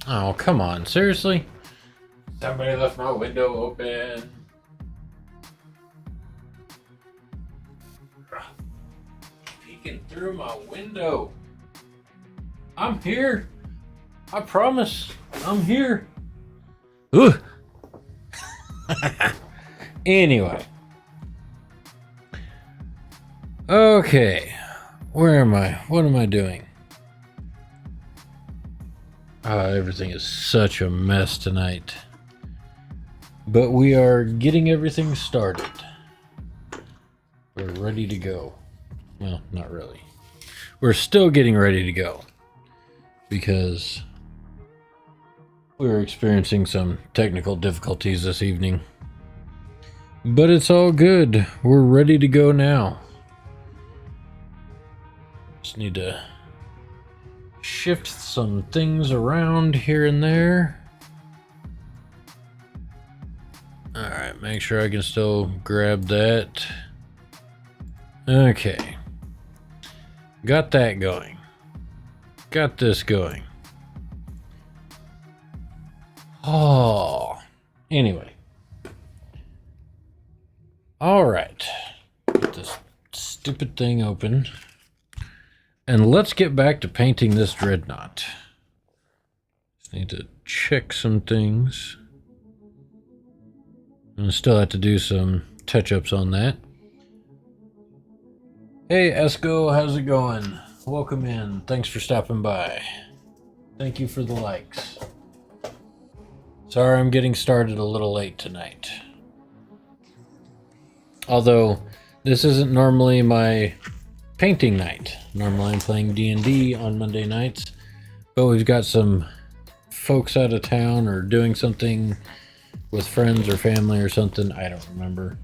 Oh, come on. Seriously? Somebody left my window open. Peeking through my window. I'm here. I promise. I'm here. Ugh. Anyway. Okay. Where am I? What am I doing? Everything is such a mess tonight. But we are getting everything started. We're ready to go. Well, not really. We're still getting ready to go. Because we're experiencing some technical difficulties this evening. But it's all good. We're ready to go now. Just need to shift some things around here and there. Alright, make sure I can still grab that. Okay. Got that going. Got this going. Oh. Anyway. Alright. Get this stupid thing open. And let's get back to painting this Dreadnought. Just need to check some things. And still have to do some touch-ups on that. Hey Esco, how's it going? Welcome in. Thanks for stopping by. Thank you for the likes. Sorry I'm getting started a little late tonight. Although, this isn't normally my painting night. Normally I'm playing D&D on Monday nights. But we've got some folks out of town or doing something with friends or family or something. I don't remember.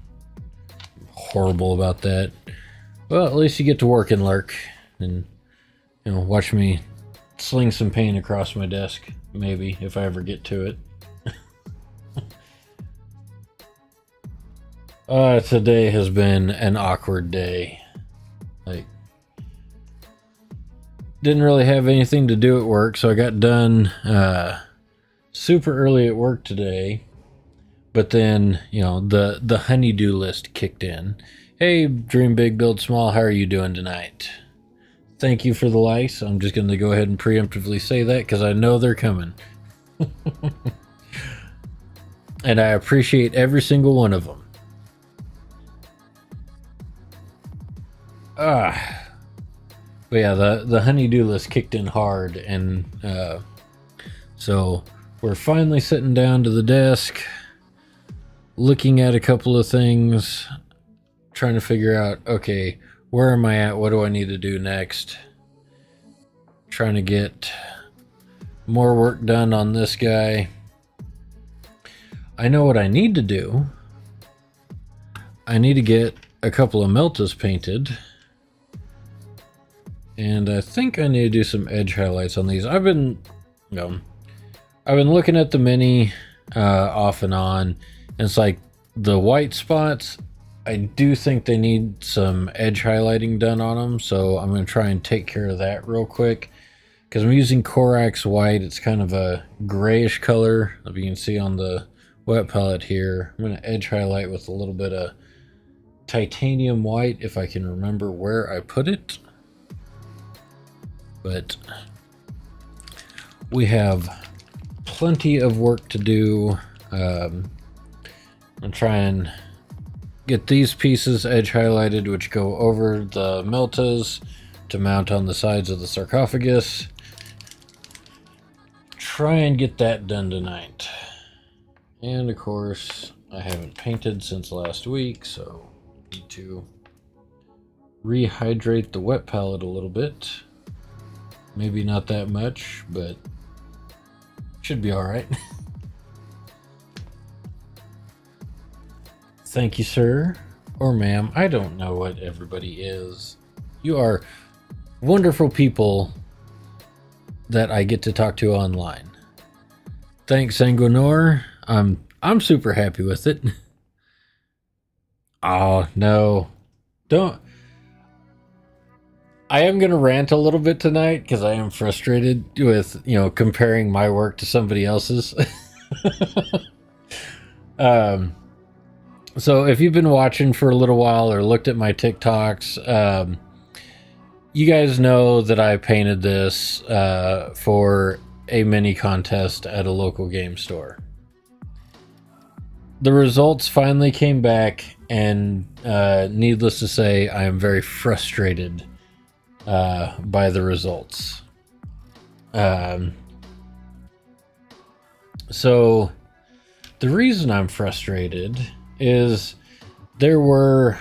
I'm horrible about that. Well, at least you get to work and lurk and, you know, watch me sling some paint across my desk. Maybe, if I ever get to it. Today has been an awkward day. Like, didn't really have anything to do at work, so I got done super early at work today. But then, you know, the honeydew list kicked in. Hey, Dream Big, Build Small, how are you doing tonight? Thank you for the likes. I'm just going to go ahead and preemptively say that because I know they're coming. And I appreciate every single one of them. But yeah, the honeydew list kicked in hard, and so we're finally sitting down to the desk, looking at a couple of things, trying to figure out, okay, where am I at? What do I need to do next? Trying to get more work done on this guy. I know what I need to do. I need to get a couple of Meltas painted. And I think I need to do some edge highlights on these. I've been looking at the mini off and on, and it's like the white spots, I do think they need some edge highlighting done on them, so I'm going to try and take care of that real quick. Because I'm using Corax white, it's kind of a grayish color, if you can see on the wet palette here. I'm going to edge highlight with a little bit of titanium white, if I can remember where I put it. But we have plenty of work to do. I'm trying to get these pieces edge highlighted, which go over the Meltas to mount on the sides of the sarcophagus. Try and get that done tonight. And of course, I haven't painted since last week, so need to rehydrate the wet palette a little bit. Maybe not that much, but should be all right. Thank you, sir. Or ma'am. I don't know what everybody is. You are wonderful people that I get to talk to online. Thanks, Sanguinor. I'm super happy with it. Oh, no. Don't. I am going to rant a little bit tonight because I am frustrated with, comparing my work to somebody else's. um, so if you've been watching for a little while or looked at my TikToks, you guys know that I painted this for a mini contest at a local game store. The results finally came back, and needless to say, I am very frustrated by the results. So the reason I'm frustrated is there were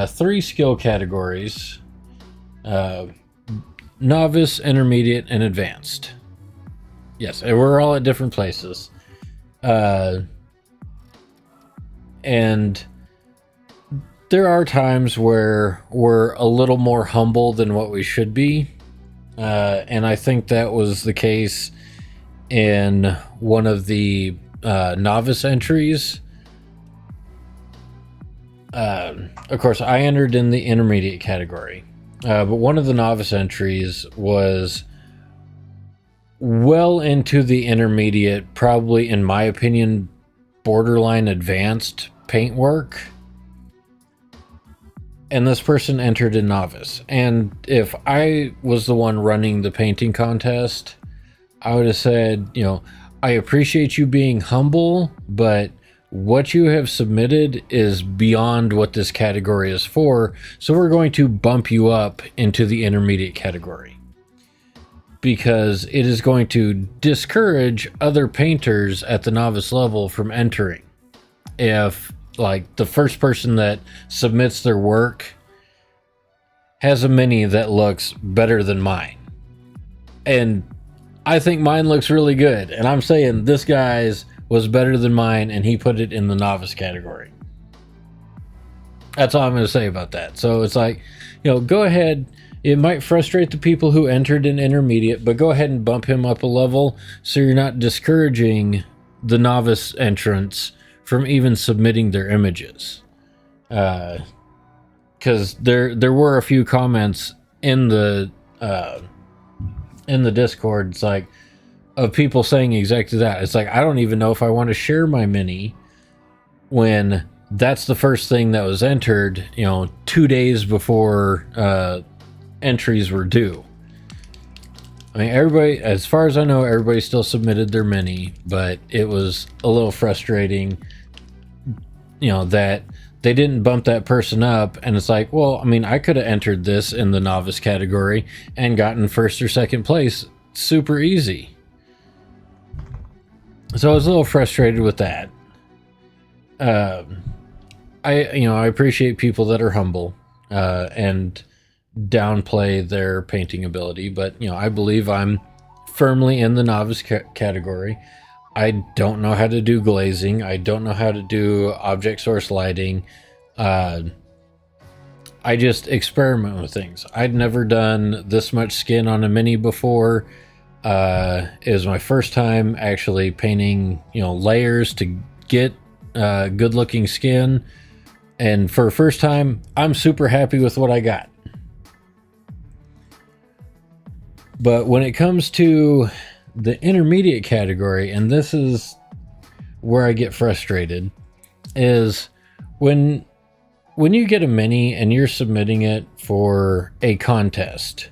3 skill categories: novice, intermediate, and advanced. Yes, and we're all at different places. And there are times where we're a little more humble than what we should be. And I think that was the case in one of the novice entries. Of course, I entered in the intermediate category. But one of the novice entries was well into the intermediate, probably, in my opinion, borderline advanced paintwork. And this person entered in novice. And if I was the one running the painting contest, I would have said, I appreciate you being humble, but what you have submitted is beyond what this category is for. So we're going to bump you up into the intermediate category, because it is going to discourage other painters at the novice level from entering. If, like, the first person that submits their work has a mini that looks better than mine, and I think mine looks really good, and I'm saying this guy's was better than mine, and he put it in the novice category. That's all I'm going to say about that. So it's like, go ahead. It might frustrate the people who entered in intermediate, but go ahead and bump him up a level so you're not discouraging the novice entrants from even submitting their images. Because there were a few comments in the Discord. It's like, of people saying exactly that. It's like, I don't even know if I want to share my mini when that's the first thing that was entered, 2 days before entries were due. I mean, everybody, as far as I know, everybody still submitted their mini, but it was a little frustrating, that they didn't bump that person up. And it's like, well, I mean, I could have entered this in the novice category and gotten first or second place super easy. So I was a little frustrated with that. I appreciate people that are humble and downplay their painting ability, but I believe I'm firmly in the novice category. I don't know how to do glazing. I don't know how to do object source lighting. I just experiment with things. I'd never done this much skin on a mini before. It was my first time actually painting, layers to get good looking skin. And for a first time, I'm super happy with what I got. But when it comes to the intermediate category, and this is where I get frustrated, is when you get a mini and you're submitting it for a contest.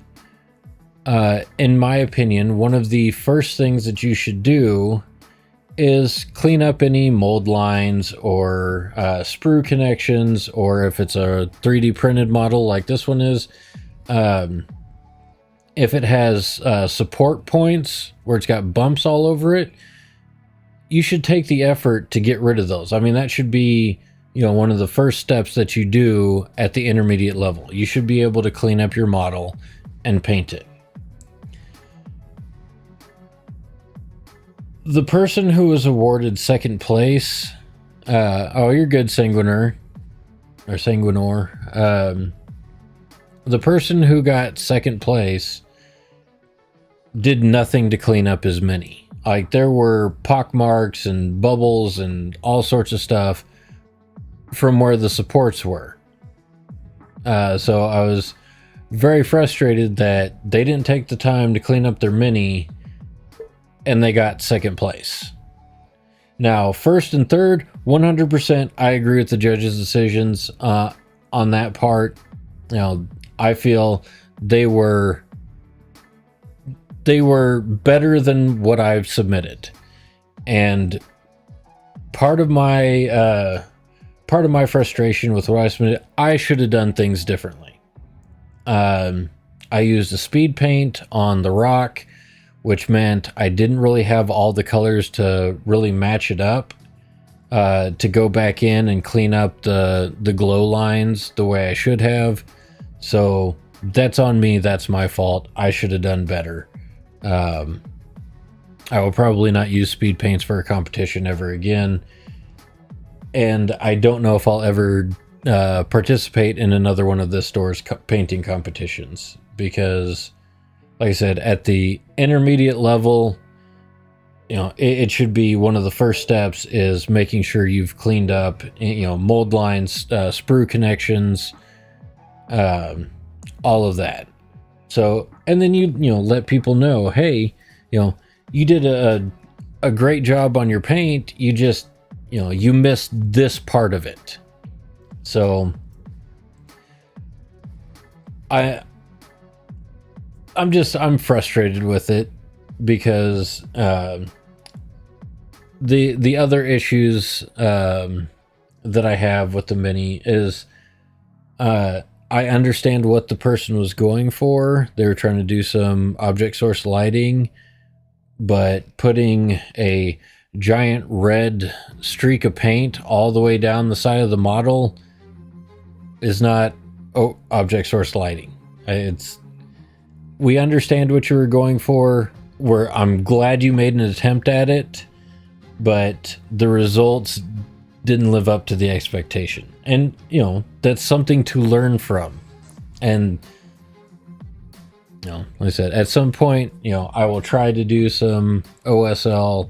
In my opinion, one of the first things that you should do is clean up any mold lines or sprue connections, or if it's a 3D printed model like this one is, if it has support points where it's got bumps all over it, you should take the effort to get rid of those. I mean, that should be, one of the first steps that you do at the intermediate level. You should be able to clean up your model and paint it. The person who was awarded second place, you're good, Sanguinor. The person who got second place did nothing to clean up his mini. Like, there were pock marks and bubbles and all sorts of stuff from where the supports were. So I was very frustrated that they didn't take the time to clean up their mini and they got second place. Now, first and third, 100%, I agree with the judges' decisions on that part. I feel they were better than what I've submitted, and part of my frustration with what I submitted, I should have done things differently. I used a speed paint on the rock, which meant I didn't really have all the colors to really match it up, to go back in and clean up the glow lines the way I should have. So that's on me. That's my fault. I should have done better. I will probably not use speed paints for a competition ever again. And I don't know if I'll ever participate in another one of this store's painting competitions, because, like I said, at the intermediate level, it should be one of the first steps is making sure you've cleaned up, mold lines, sprue connections, all of that. So, and then you let people know, hey, you did a great job on your paint. You just, you missed this part of it. So I'm frustrated with it, because the other issues that I have with the mini is I understand what the person was going for. They were trying to do some object source lighting, but putting a giant red streak of paint all the way down the side of the model is not object source lighting. We understand what you were going for. I'm glad you made an attempt at it, but the results didn't live up to the expectation. And, that's something to learn from. And, like I said, at some point, I will try to do some OSL.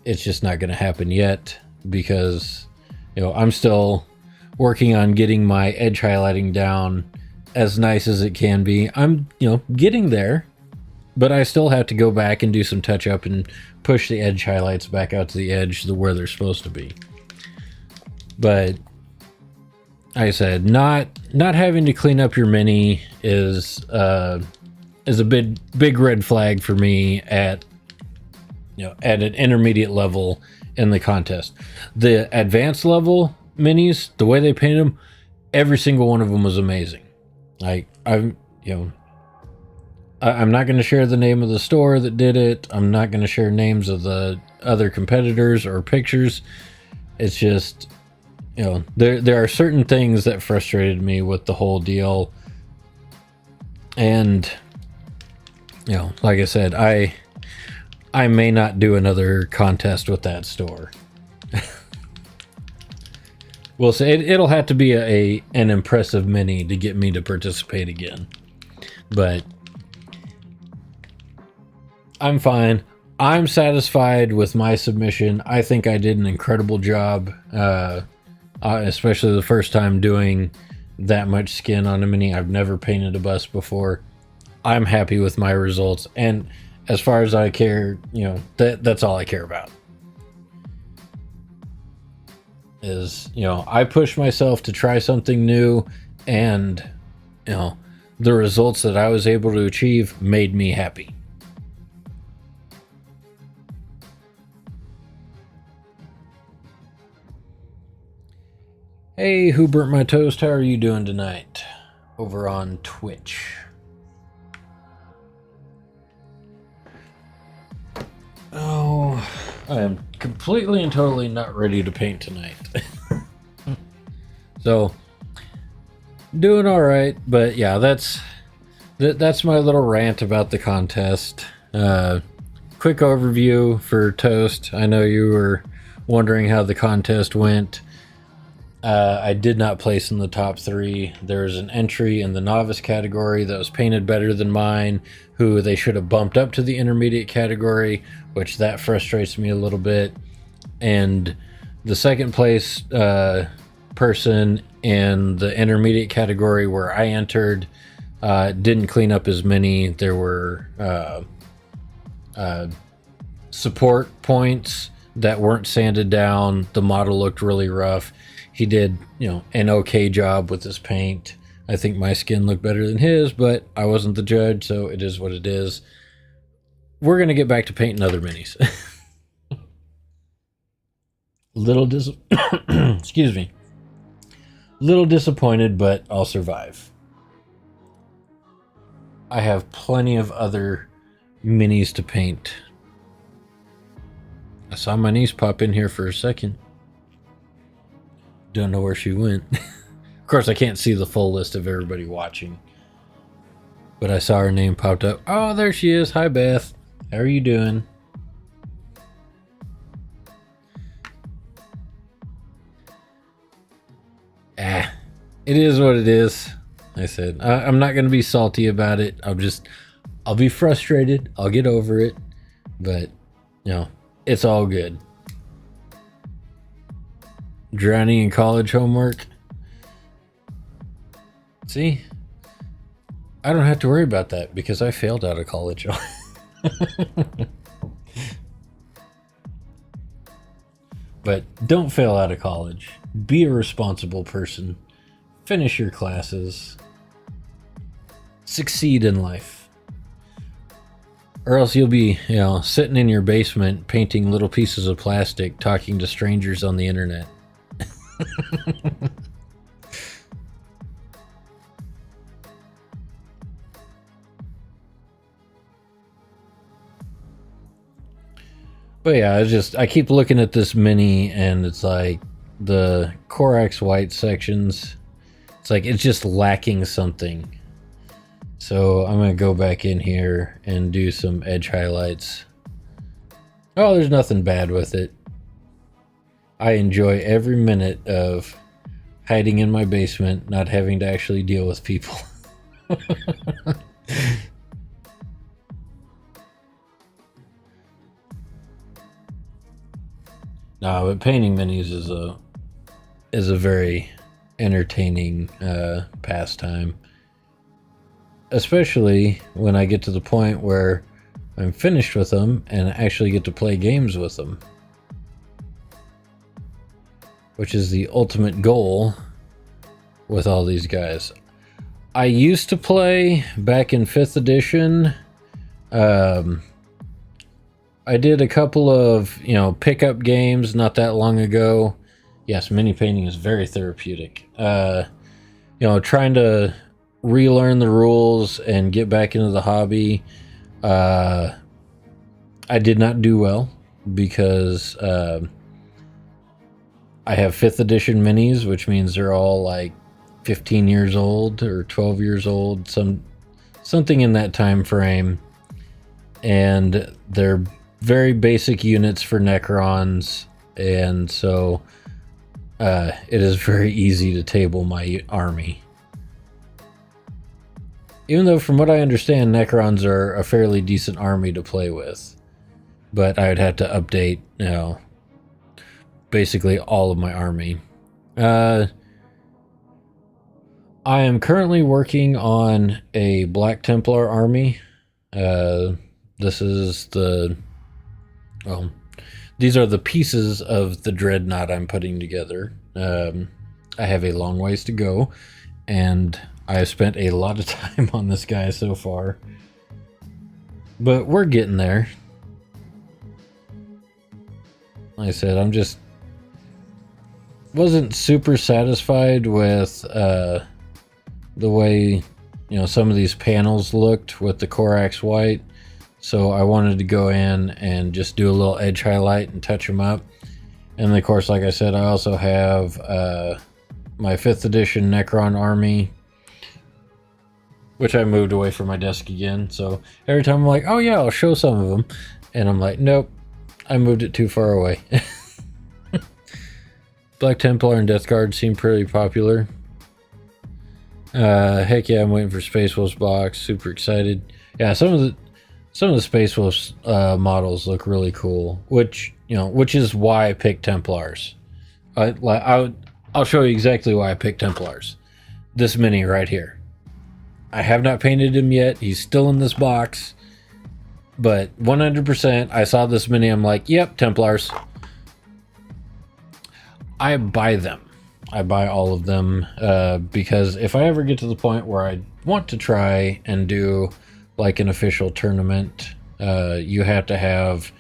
It's just not going to happen yet, because, I'm still working on getting my edge highlighting down as nice as it can be. I'm, getting there, but I still have to go back and do some touch up and push the edge highlights back out to the edge to where they're supposed to be. But like I said, not having to clean up your mini is a big red flag for me at an intermediate level in the contest. The advanced level minis, the way they painted them, every single one of them was amazing. I'm not going to share the name of the store that did it. I'm not going to share names of the other competitors or pictures. It's just, there are certain things that frustrated me with the whole deal. And, like I said, I may not do another contest with that store. We'll say it'll have to be an impressive mini to get me to participate again. But I'm fine. I'm satisfied with my submission. I think I did an incredible job, especially the first time doing that much skin on a mini. I've never painted a bust before. I'm happy with my results, and as far as I care, that's all I care about. Is, I pushed myself to try something new, and the results that I was able to achieve made me happy. Hey, who burnt my toast? How are you doing tonight over on Twitch? Oh, I am completely and totally not ready to paint tonight. So, doing all right, but yeah, that's my little rant about the contest. Quick overview for Toast. I know you were wondering how the contest went. I did not place in the top 3. There was an entry in the novice category that was painted better than mine, who they should have bumped up to the intermediate category, which that frustrates me a little bit. And the second place person in the intermediate category where I entered, Didn't clean up as many. There were support points that weren't sanded down. The model looked really rough. He did, an okay job with his paint. I think my skin looked better than his, but I wasn't the judge, so it is what it is. We're going to get back to painting other minis. Excuse me. Little disappointed, but I'll survive. I have plenty of other minis to paint. I saw my niece pop in here for a second. Don't know where she went. Of course, I can't see the full list of everybody watching. But I saw her name popped up. Oh, there she is. Hi, Beth. How are you doing? It is what it is. I said, I'm not going to be salty about it. I'll be frustrated. I'll get over it. But, it's all good. Drowning in college homework. See? I don't have to worry about that because I failed out of college. But don't fail out of college. Be a responsible person. Finish your classes. Succeed in life. Or else you'll be, sitting in your basement painting little pieces of plastic, talking to strangers on the internet. But yeah, I keep looking at this mini and it's like the Corax white sections. It's like it's just lacking something. So I'm going to go back in here and do some edge highlights. Oh, there's nothing bad with it. I enjoy every minute of hiding in my basement, not having to actually deal with people. No, but painting minis is a very entertaining pastime. Especially when I get to the point where I'm finished with them and I actually get to play games with them. Which is the ultimate goal with all these guys. I used to play back in 5th edition. I did a couple of, pickup games not that long ago. Yes, mini painting is very therapeutic. Trying to relearn the rules and get back into the hobby. I did not do well because I have 5th edition minis, which means they're all like 15 years old or 12 years old, something in that time frame. And they're very basic units for Necrons, and so it is very easy to table my army. Even though from what I understand, Necrons are a fairly decent army to play with. But I would have to update, basically all of my army. I am currently working on a Black Templar army. This is these are the pieces of the Dreadnought I'm putting together. I have a long ways to go, and I have spent a lot of time on this guy so far. But we're getting there. Like I said, wasn't super satisfied with the way some of these panels looked with the Corax white. So I wanted to go in and just do a little edge highlight and touch them up. And of course, like I said, I also have my 5th edition Necron army, which I moved away from my desk again. So every time I'm like, oh yeah, I'll show some of them. And I'm like, nope, I moved it too far away. Black Templar and Death Guard seem pretty popular. Heck yeah, I'm waiting for Space Wolf's box. Super excited. Yeah, some of the Space Wolf's models look really cool, which is why I picked Templars. I'll show you exactly why I picked Templars. This mini right here. I have not painted him yet. He's still in this box. But 100%, I saw this mini. I'm like, yep, Templars. I buy them. I buy all of them because if I ever get to the point where I want to try and do like an official tournament, you have to have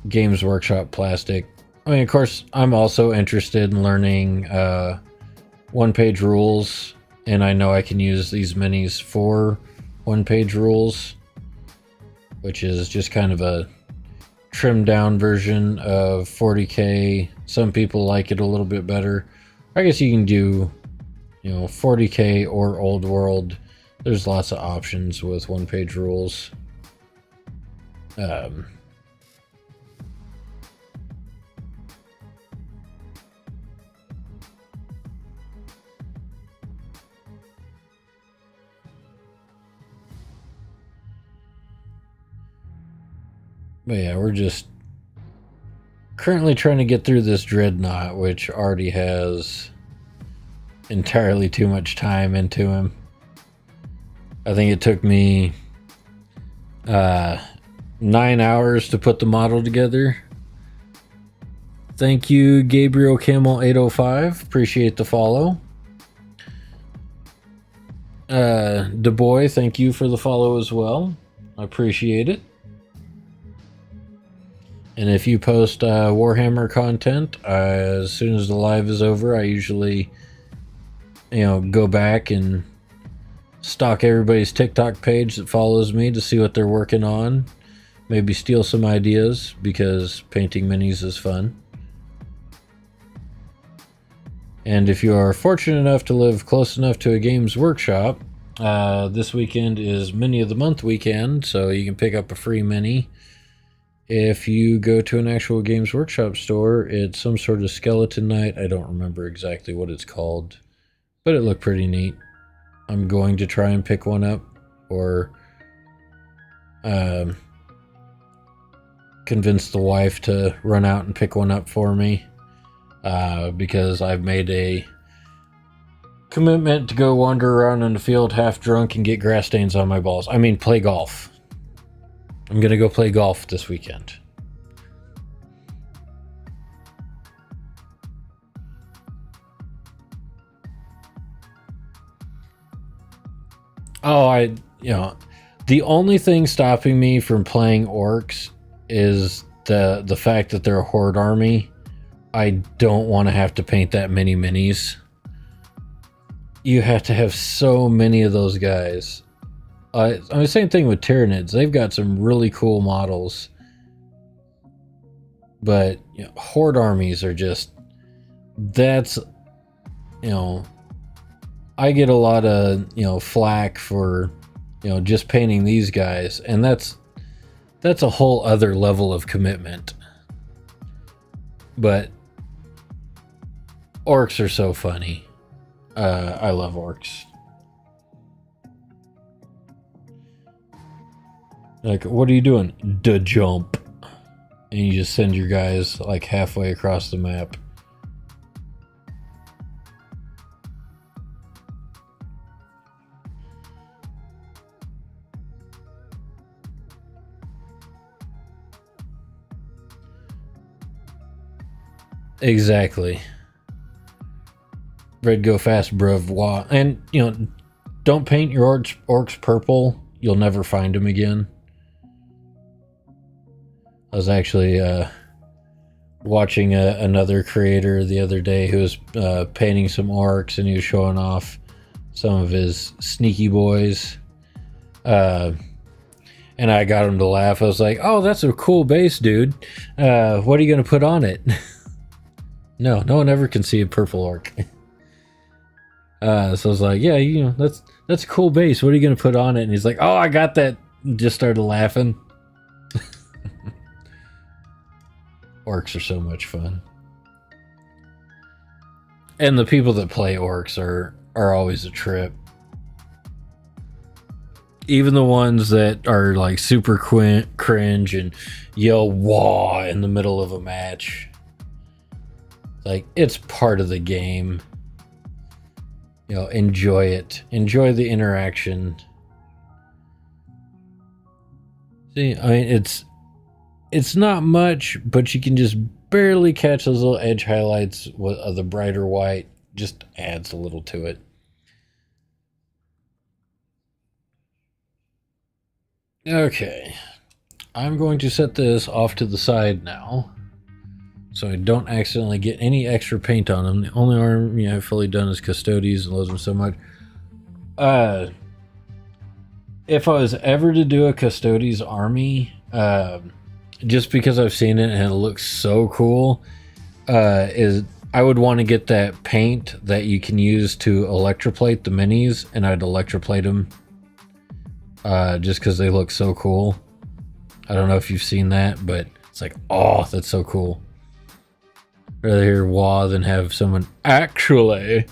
Games Workshop plastic. I mean, of course, I'm also interested in learning one-page rules, and I know I can use these minis for one-page rules, which is just kind of a trimmed down version of 40K. Some people like it a little bit better. I guess you can do, 40K or Old World. There's lots of options with one-page rules. But yeah, we're just currently trying to get through this Dreadnought, which already has entirely too much time into him. I think it took me 9 hours to put the model together. Thank you, Gabriel Camel 805. Appreciate the follow. DeBoy, thank you for the follow as well. I appreciate it. And if you post Warhammer content, as soon as the live is over, I usually, go back and stalk everybody's TikTok page that follows me to see what they're working on. Maybe steal some ideas, because painting minis is fun. And if you are fortunate enough to live close enough to a Games Workshop, this weekend is Mini of the Month weekend, so you can pick up a free mini. If you go to an actual Games Workshop store, it's some sort of skeleton night. I don't remember exactly what it's called, but it looked pretty neat. I'm going to try and pick one up, or convince the wife to run out and pick one up for me, because I've made a commitment to go wander around in the field half drunk and get grass stains on my balls. I mean, play golf. I'm gonna go play golf this weekend. Oh, the only thing stopping me from playing orcs is the fact that they're a horde army. I don't want to have to paint that many minis. You have to have so many of those guys. I mean, same thing with Tyranids. They've got some really cool models, but horde armies are just, that's, I get a lot of flack for just painting these guys, and that's a whole other level of commitment. But orcs are so funny. I love orcs. Like, what are you doing? Da jump. And you just send your guys like halfway across the map. Exactly. Red go fast, bruv. Wah. And, don't paint your orcs purple. You'll never find them again. I was actually watching another creator the other day who was painting some orcs, and he was showing off some of his sneaky boys. And I got him to laugh. I was like, oh, that's a cool base, dude. What are you going to put on it? No one ever can see a purple orc. So I was like, yeah, that's a cool base. What are you going to put on it? And he's like, oh, I got that. And just started laughing. Orcs are so much fun. And the people that play orcs are always a trip. Even the ones that are like super cringe and yell wah in the middle of a match. Like, it's part of the game. enjoy it. Enjoy the interaction. See, I mean, it's not much, but you can just barely catch those little edge highlights of the brighter white. Just adds a little to it. Okay, I'm going to set this off to the side now, so I don't accidentally get any extra paint on them. The only army I've fully done is Custodes and loves them so much. If I was ever to do a Custodes army, just because I've seen it and it looks so cool, is I would want to get that paint that you can use to electroplate the minis, and I'd electroplate them just because they look so cool. I don't know if you've seen that, but it's like, oh, that's so cool. Rather hear wah than have someone actually,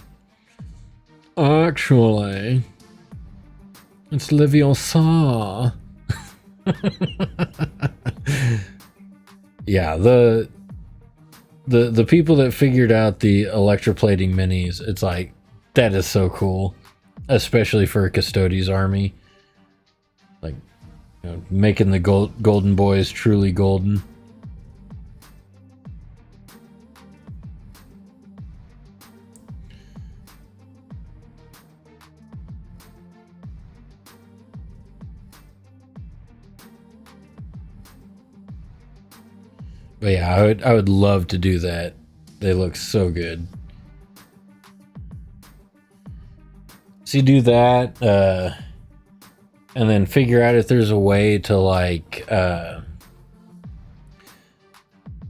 it's Leviosa. Yeah, the people that figured out the electroplating minis, it's like, that is so cool, especially for a Custodes army. Like, making the golden boys truly golden. But yeah, I would love to do that. They look so good. So you do that, and then figure out if there's a way to, like,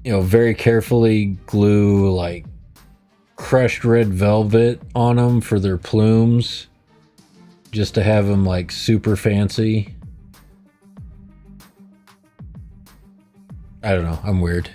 very carefully glue, like, crushed red velvet on them for their plumes, just to have them, like, super fancy. I don't know, I'm weird.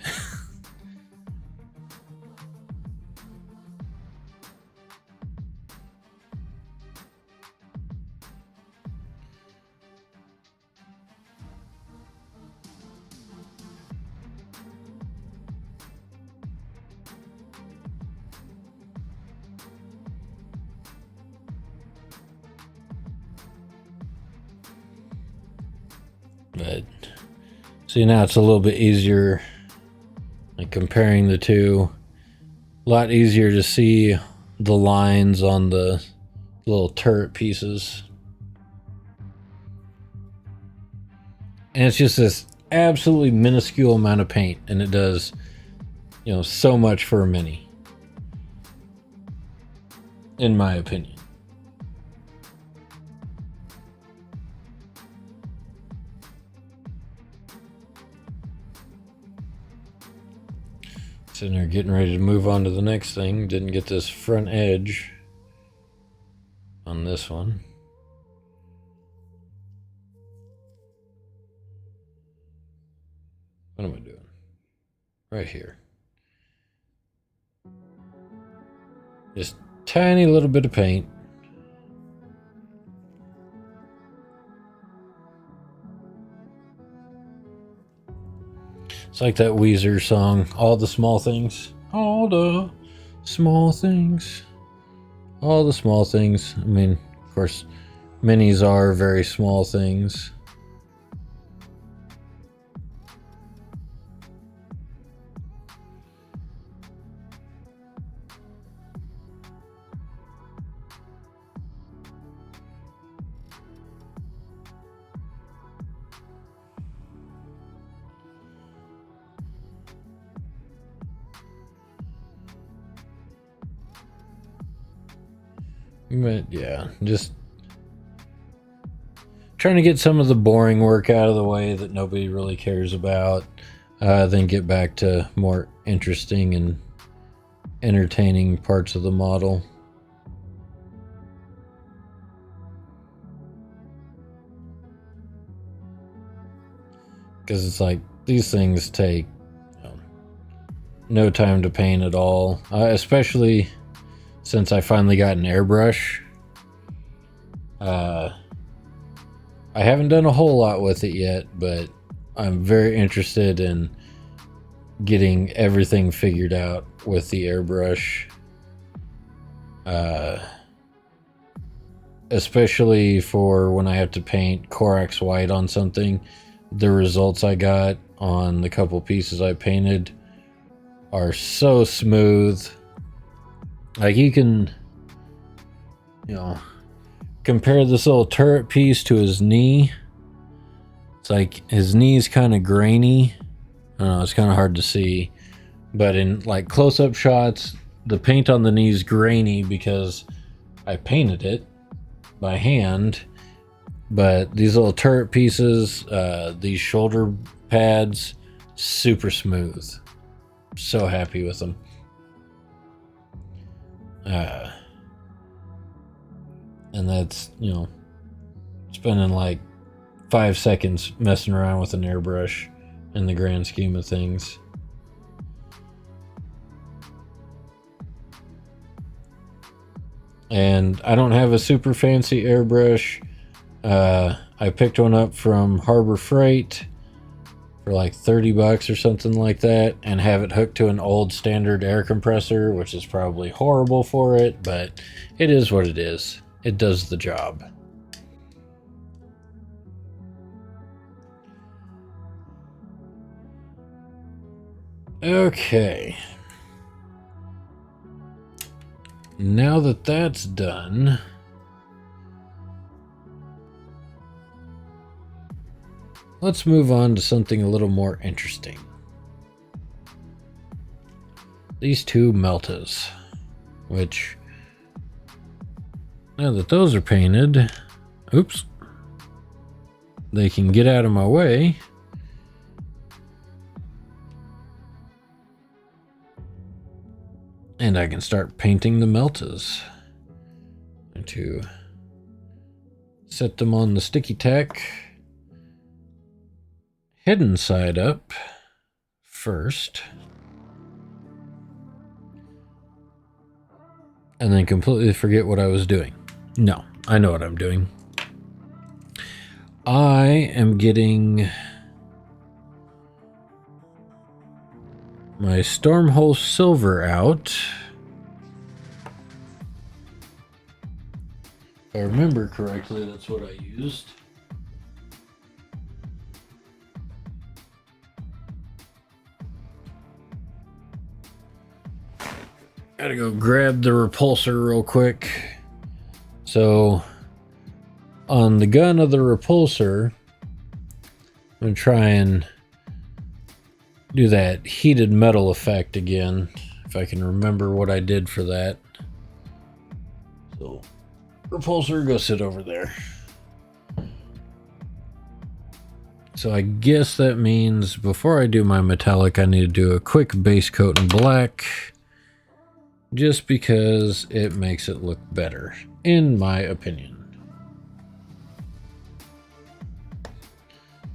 But see, now it's a little bit easier, like, comparing the two. A lot easier to see the lines on the little turret pieces. And it's just this absolutely minuscule amount of paint, and it does, so much for a mini, in my opinion. Sitting there getting ready to move on to the next thing. Didn't get this front edge on this one. What am I doing? Right here. Just tiny little bit of paint. It's like that Weezer song, all the small things. All the small things. All the small things. I mean, of course, minis are very small things. But yeah, just trying to get some of the boring work out of the way that nobody really cares about, then get back to more interesting and entertaining parts of the model. Because it's like, these things take no time to paint at all, especially since I finally got an airbrush. I haven't done a whole lot with it yet, but I'm very interested in getting everything figured out with the airbrush. especially for when I have to paint Corax white on something. The results I got on the couple pieces I painted are so smooth. Like, you can, you know, compare this little turret piece to his knee. It's like his knee's kind of grainy. I don't know, it's kind of hard to see. But in like close-up shots, the paint on the knee's grainy because I painted it by hand. But these little turret pieces, these shoulder pads, super smooth. So happy with them. And that's, you know, spending like 5 seconds messing around with an airbrush in the grand scheme of things. And I don't have a super fancy airbrush. I picked one up from Harbor Freight for like 30 bucks or something like that, and have it hooked to an old standard air compressor, which is probably horrible for it, but it is what it is. It does the job. Okay. Now that that's done, let's move on to something a little more interesting. These two meltas, which, now that those are painted, oops, they can get out of my way. And I can start painting the meltas. And to set them on the sticky tack, hidden side up first. And then completely forget what I was doing. No, I know what I'm doing. I am getting my Stormhole Silver out. If I remember correctly, that's what I used. Gotta go grab the repulsor real quick. So, on the gun of the repulsor, I'm gonna try and do that heated metal effect again, if I can remember what I did for that. So, repulsor, go sit over there. So I guess that means before I do my metallic, I need to do a quick base coat in black, just because it makes it look better, in my opinion.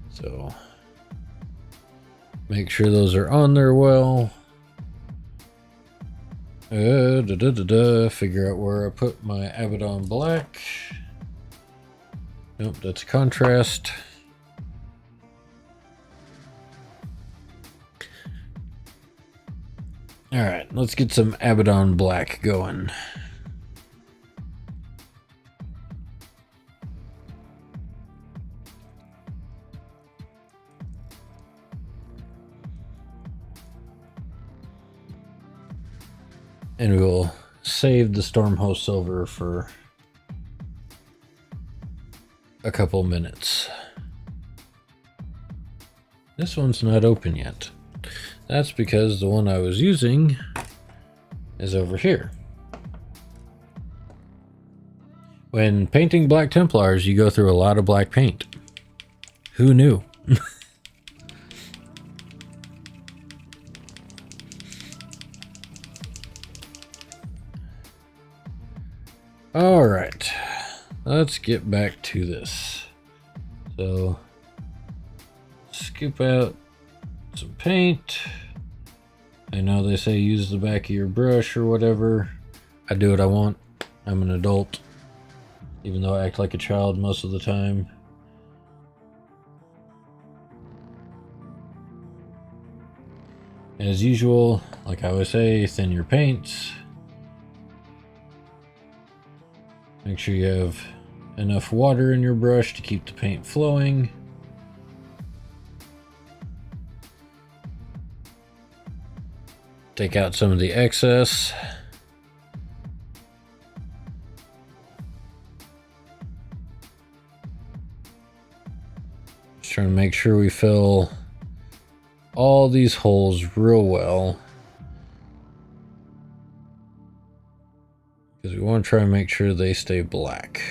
So, make sure those are on there well. Figure out where I put my Abaddon black. Nope, that's contrast. Alright, let's get some Abaddon black going. And we'll save the Stormhole Silver for a couple minutes. This one's not open yet. That's because the one I was using is over here. When painting Black Templars, you go through a lot of black paint. Who knew? All right, let's get back to this. So, scoop out some paint. I know they say use the back of your brush or whatever. I do what I want. I'm an adult, even though I act like a child most of the time. As usual, like I always say, thin your paints. Make sure you have enough water in your brush to keep the paint flowing. Take out some of the excess. Just trying to make sure we fill all these holes real well, because we want to try and make sure they stay black.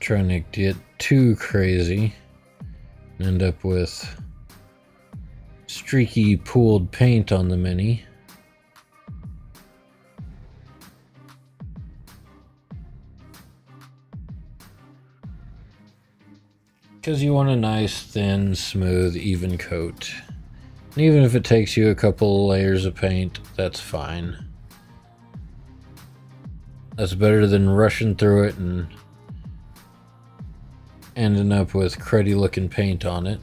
Trying to get too crazy and end up with streaky pooled paint on the Mini. Because you want a nice, thin, smooth, even coat. And even if it takes you a couple layers of paint, that's fine. That's better than rushing through it and ending up with cruddy looking paint on it.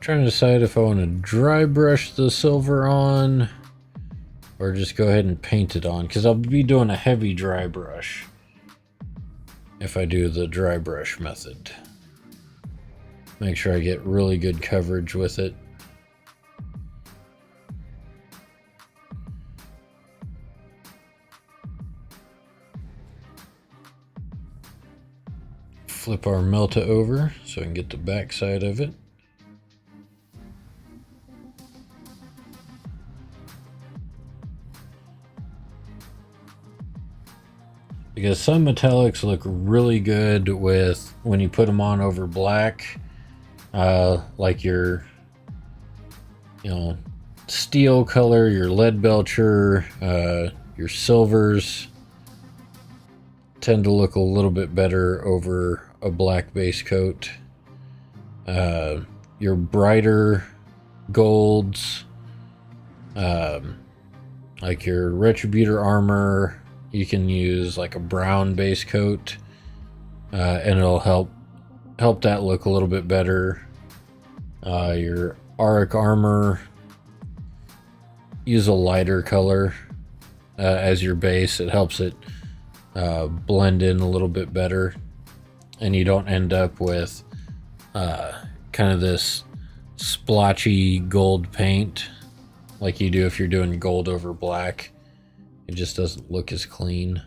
Trying to decide if I want to dry brush the silver on or just go ahead and paint it on, because I'll be doing a heavy dry brush if I do the dry brush method. Make sure I get really good coverage with it. Flip our Melta over so I can get the back side of it. Because some metallics look really good with when you put them on over black. Like your, steel color, your lead belcher, your silvers tend to look a little bit better over a black base coat. Your brighter golds, like your Retributor armor, you can use like a brown base coat, and it'll help that look a little bit better. Your Auric armor, use a lighter color as your base. It helps it blend in a little bit better, and you don't end up with kind of this splotchy gold paint like you do if you're doing gold over black. It just doesn't look as clean.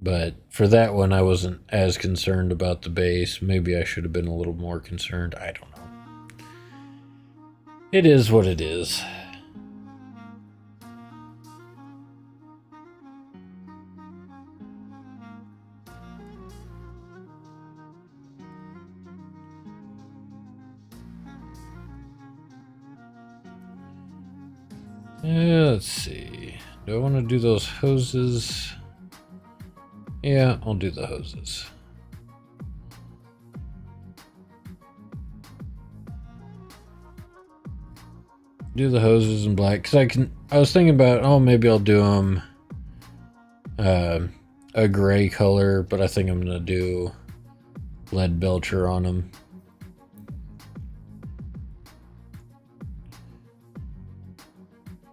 But for that one, I wasn't as concerned about the base. Maybe I should have been a little more concerned. I don't know. It is what it is. Let's see. Do I want to do those hoses? Yeah, I'll do the hoses. Do the hoses in black, because I was thinking about, oh, maybe I'll do them a gray color, but I think I'm gonna do lead belcher on them.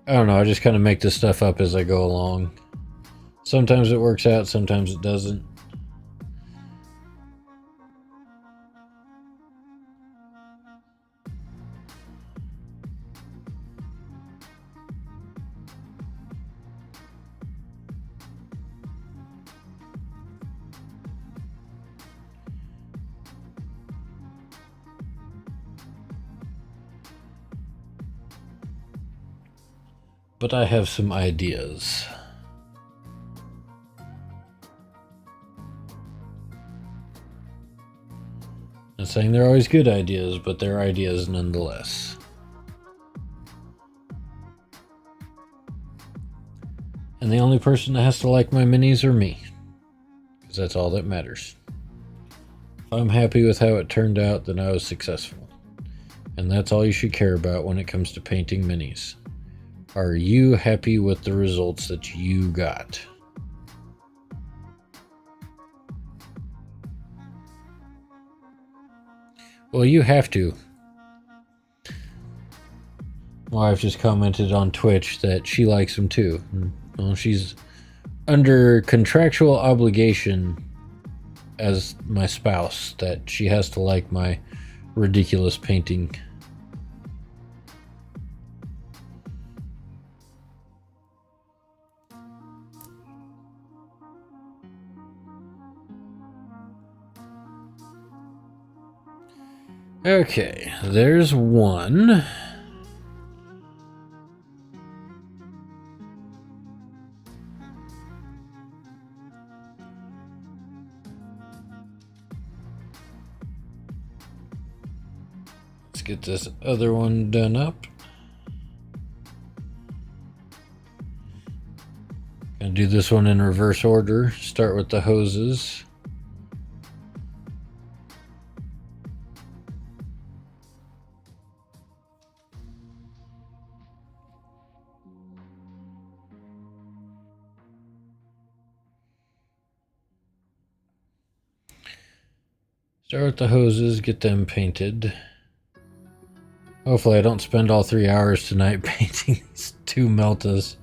I don't know, I just kind of make this stuff up as I go along. Sometimes it works out, sometimes it doesn't. but I have some ideas. Not saying they're always good ideas, but they're ideas nonetheless. And the only person that has to like my minis are me, because that's all that matters. If I'm happy with how it turned out, then I was successful. And that's all you should care about when it comes to painting minis. Are you happy with the results that you got? Well, you have to. My wife just commented on Twitch that she likes them too. Well, she's under contractual obligation as my spouse that she has to like my ridiculous painting. Okay, there's one. Let's get this other one done up. Gonna do this one in reverse order. Start with the hoses. Start with the hoses, get them painted. Hopefully I don't spend all 3 hours tonight painting these two Meltas.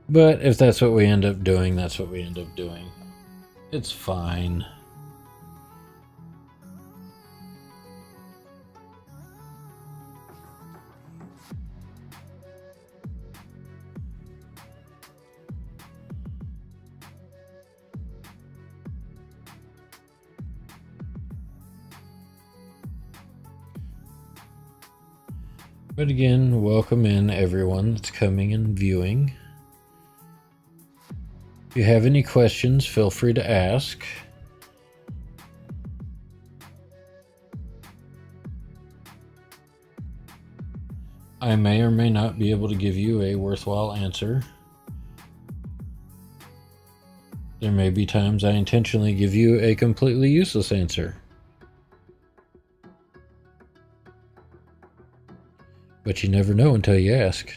But if that's what we end up doing, that's what we end up doing. It's fine. But again, welcome in everyone that's coming and viewing. If you have any questions, feel free to ask. I may or may not be able to give you a worthwhile answer. There may be times I intentionally give you a completely useless answer. But you never know until you ask.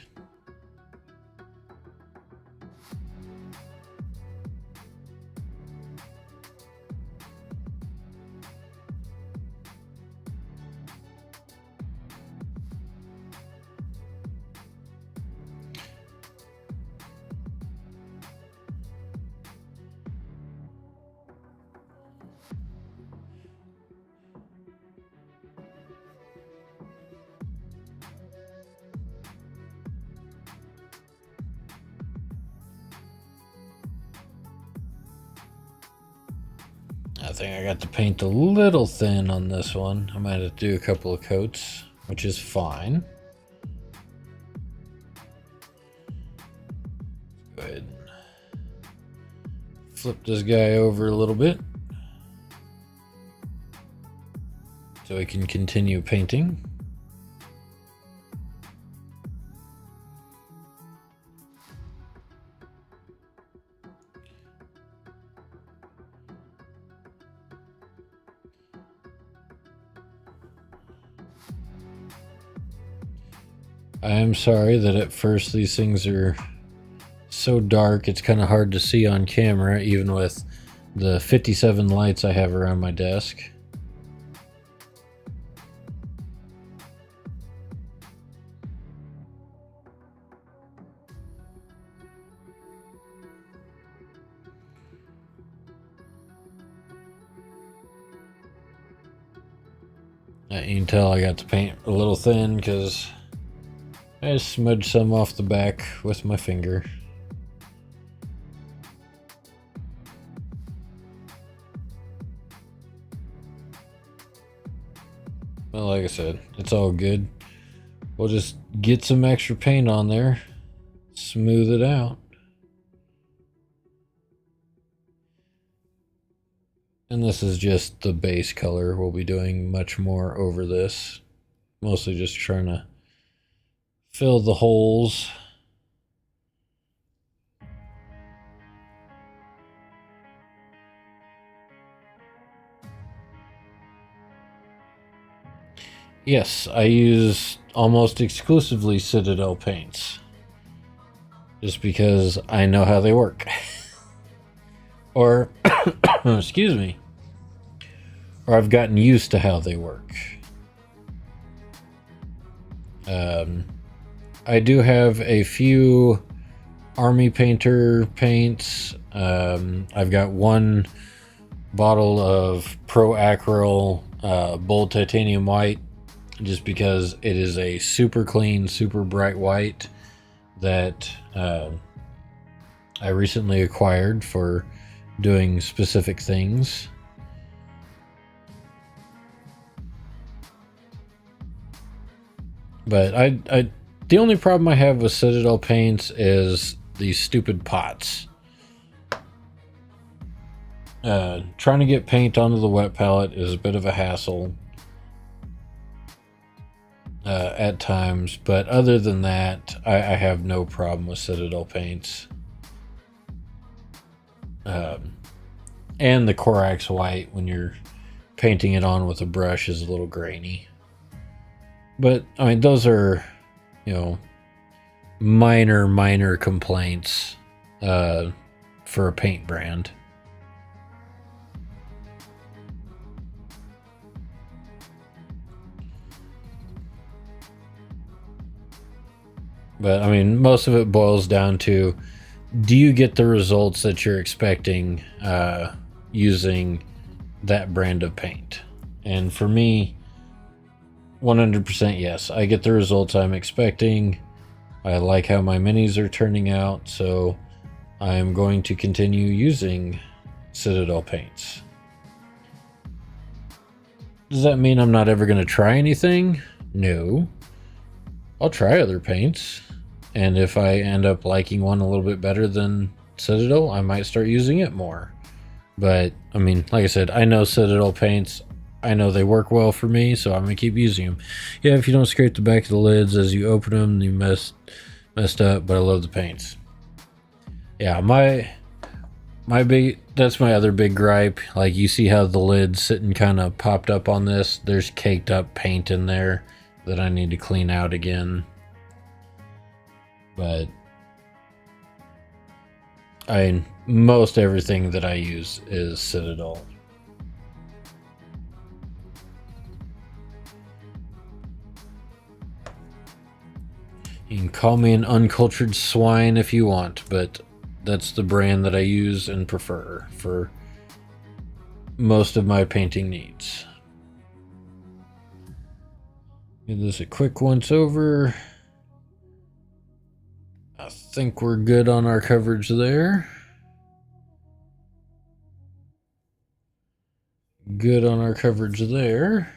I think I got the paint a little thin on this one. I might have to do a couple of coats, which is fine. Go ahead and flip this guy over a little bit so we can continue painting. I am sorry that at first these things are so dark it's kind of hard to see on camera, even with the 57 lights I have around my desk. You can tell I got the paint a little thin because I just smudged some off the back with my finger. Well, like I said, it's all good. we'll just get some extra paint on there, smooth it out. And this is just the base color. We'll be doing much more over this. Mostly just trying to fill the holes. Yes, I use almost exclusively Citadel paints. Just because I know how they work. Or, excuse me, or I've gotten used to how they work. I do have a few Army Painter paints. I've got one bottle of Pro Acryl Bold Titanium White, just because it is a super clean, super bright white that I recently acquired for doing specific things. But the only problem I have with Citadel paints is these stupid pots. Trying to get paint onto the wet palette is a bit of a hassle at times, but other than that, I have no problem with Citadel paints. And the Corax white, when you're painting it on with a brush, is a little grainy. But, I mean, those are, you know, minor complaints for a paint brand. But, I mean, most of it boils down to, do you get the results that you're expecting using that brand of paint? And for me, 100% yes. I get the results I'm expecting. I like how my minis are turning out, so I'm going to continue using Citadel paints. Does that mean I'm not ever going to try anything? No. I'll try other paints, and if I end up liking one a little bit better than Citadel, I might start using it more. But, I mean, like I said, I know Citadel paints. I know they work well for me, so I'm going to keep using them. Yeah, if you don't scrape the back of the lids as you open them, you messed up, but I love the paints. Yeah, that's my other big gripe. Like, you see how the lid's sitting kind of popped up on this? There's caked up paint in there that I need to clean out again. But most everything that I use is Citadel. You can call me an uncultured swine if you want, but that's the brand that I use and prefer for most of my painting needs. Give this a quick once over. I think we're good on our coverage there. Good on our coverage there.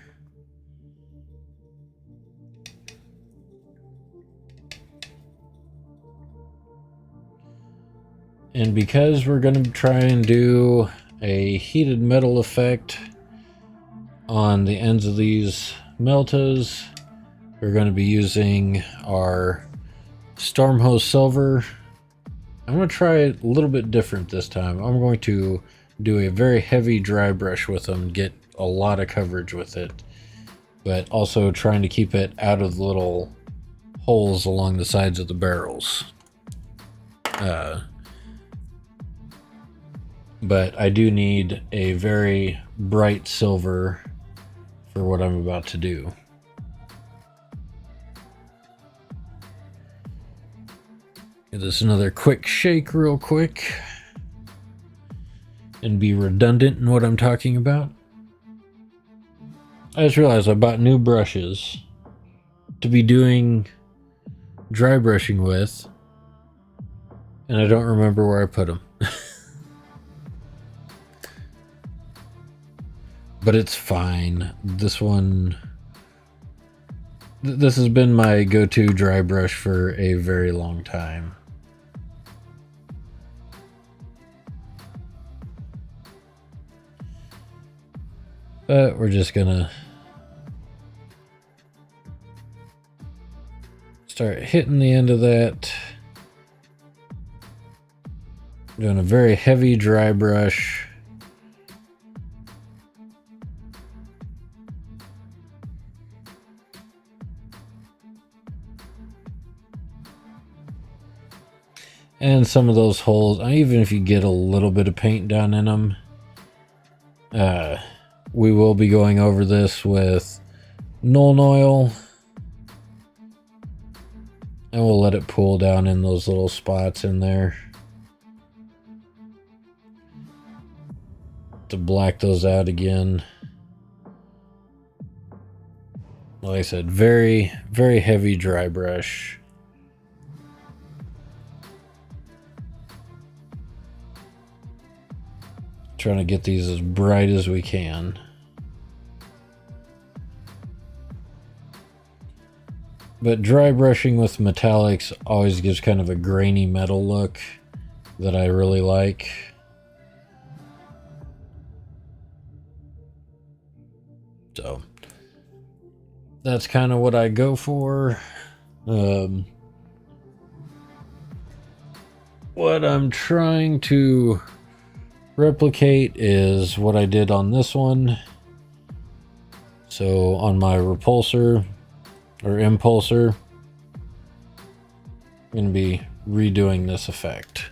And because we're going to try and do a heated metal effect on the ends of these meltas, we're going to be using our Stormhose Silver. I'm going to try it a little bit different this time. I'm going to do a very heavy dry brush with them, get a lot of coverage with it, but also trying to keep it out of the little holes along the sides of the barrels. But I do need a very bright silver for what I'm about to do. Give this another quick shake real quick and be redundant in what I'm talking about. I just realized I bought new brushes to be doing dry brushing with, and I don't remember where I put them. But it's fine. This one This has been my go-to dry brush for a very long time. But we're just gonna start hitting the end of that. Doing a very heavy dry brush. And some of those holes, even if you get a little bit of paint down in them, we will be going over this with Nuln Oil. And we'll let it pool down in those little spots in there. To black those out again. Like I said, very, very heavy dry brush. Trying to get these as bright as we can. But dry brushing with metallics always gives kind of a grainy metal look that I really like. So that's kind of what I go for. What I'm trying to replicate is what I did on this one. So on my repulsor or impulsor, I'm going to be redoing this effect.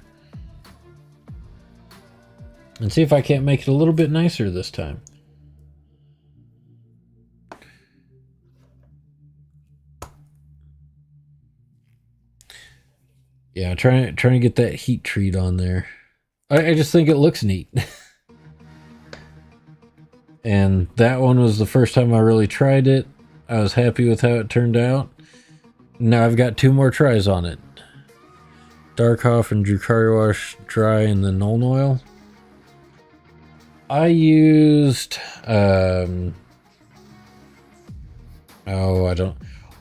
And see if I can't make it a little bit nicer this time. Yeah, trying to get that heat treat on there. I just think it looks neat. And that one was the first time I really tried it. I was happy with how it turned out. Now I've got 2 more tries on it. Darkhoff and Drukhari Wash Dry and the Nuln Oil. I used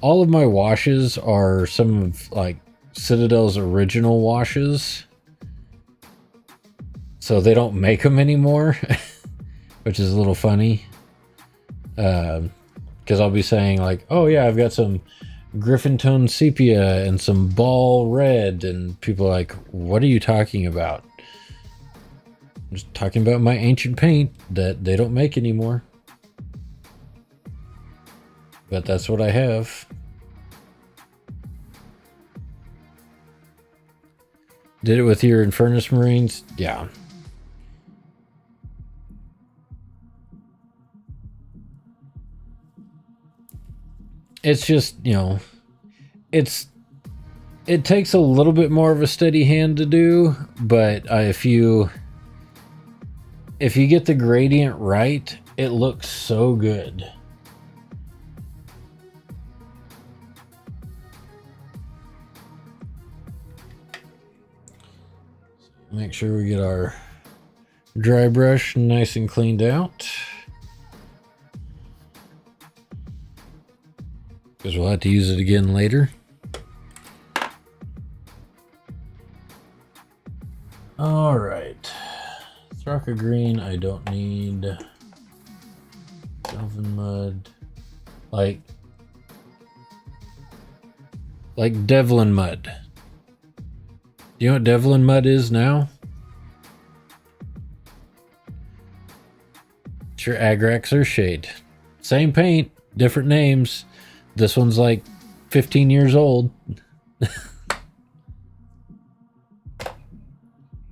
all of my washes are some of like Citadel's original washes. So they don't make them anymore, which is a little funny. Because I'll be saying like, oh yeah, I've got some Griffin Tone Sepia and some Ball Red, and people are like, what are you talking about? I'm just talking about my ancient paint that they don't make anymore. But that's what I have. Did it with your Infernus Marines? Yeah. It's just, you know, it takes a little bit more of a steady hand to do, but if you get the gradient right, it looks so good. Make sure we get our dry brush nice and cleaned out, because we'll have to use it again later. All right, Thraka Green I don't need. Delvin Mud, like Devlin Mud. Do you know what Devlin Mud is now? It's your Agrax or Shade. Same paint, different names. This one's like 15 years old.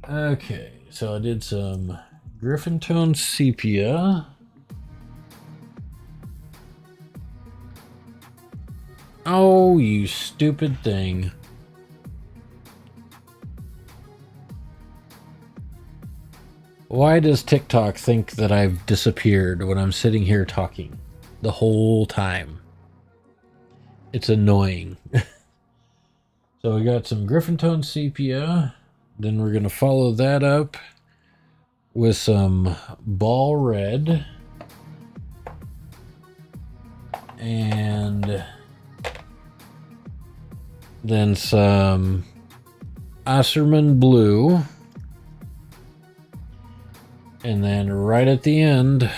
Okay, so I did some Griffin Tone Sepia. Oh, you stupid thing. Why does TikTok think that I've disappeared when I'm sitting here talking the whole time? It's annoying. So we got some Griffin Tone Sepia. Then we're going to follow that up with some Ball Red. And Then some Osserman blue. And then right at the end,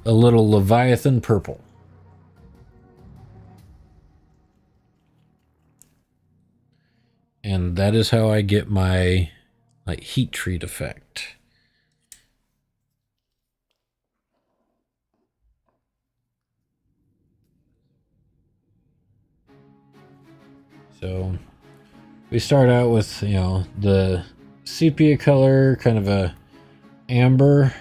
a little Leviathan purple. And that is how I get my heat treat effect. So we start out with, the sepia color, kind of a amber.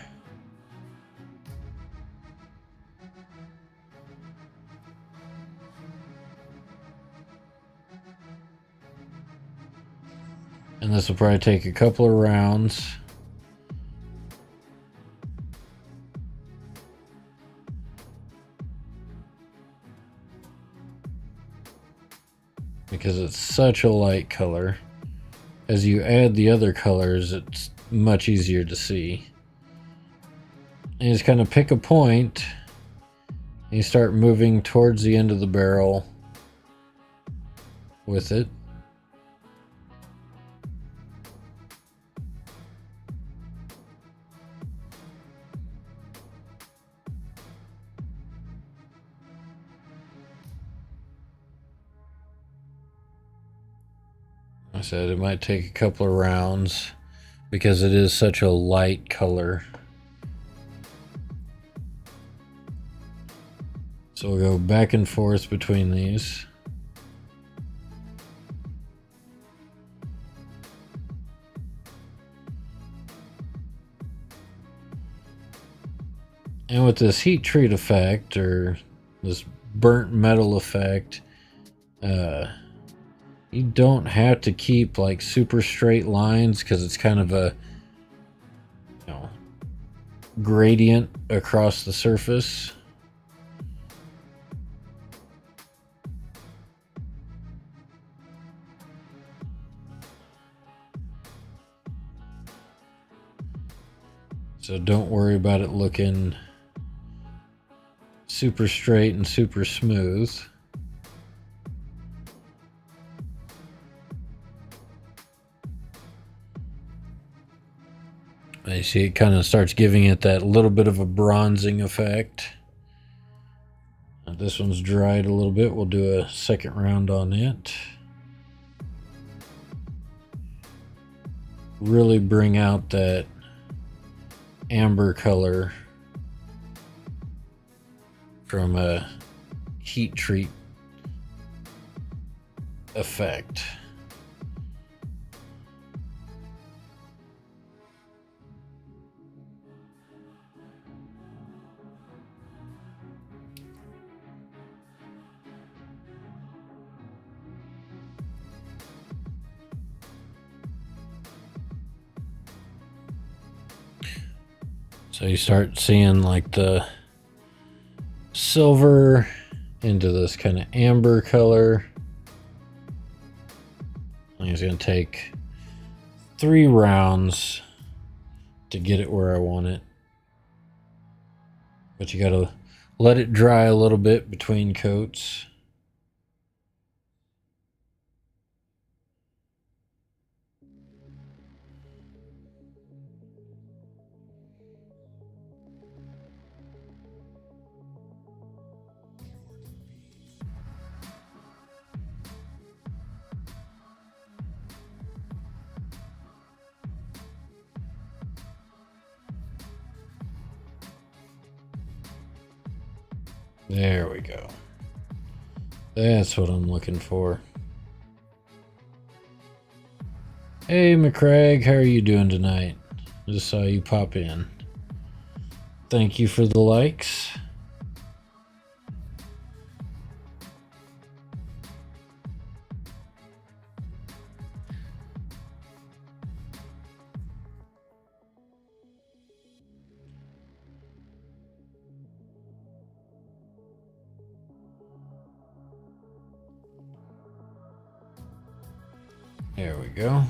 And this will probably take a couple of rounds. Because it's such a light color. As you add the other colors, it's much easier to see. And you just kind of pick a point, and you start moving towards the end of the barrel with it. I said it might take a couple of rounds because it is such a light color. So we'll go back and forth between these. And with this heat treat effect, or this burnt metal effect, you don't have to keep like super straight lines because it's kind of a gradient across the surface. So don't worry about it looking super straight and super smooth. You see it kind of starts giving it that little bit of a bronzing effect. Now this one's dried a little bit. We'll do a second round on it. Really bring out that amber color from a heat treat effect. So you start seeing like the silver into this kind of amber color. I think it's going to take 3 rounds to get it where I want it. But you got to let it dry a little bit between coats. There we go. That's what I'm looking for. Hey, McCraig, how are you doing tonight? Just saw you pop in. Thank you for the likes. There we go.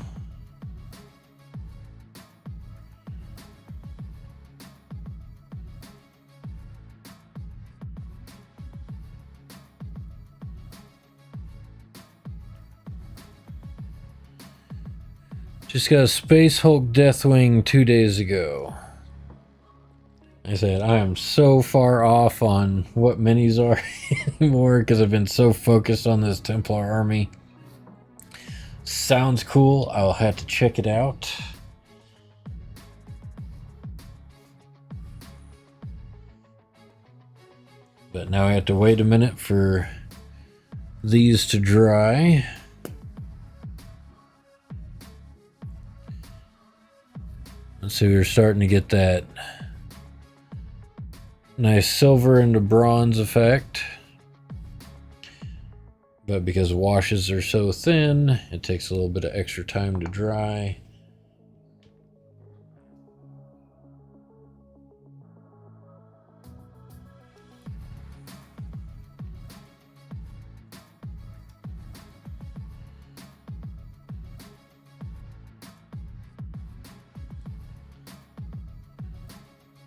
Just got a Space Hulk Deathwing 2 days ago. I said, I am so far off on what minis are anymore because I've been so focused on this Templar army. Sounds cool. I'll have to check it out. But now I have to wait a minute for these to dry. Let's see, we're starting to get that nice silver into bronze effect. But because washes are so thin, it takes a little bit of extra time to dry.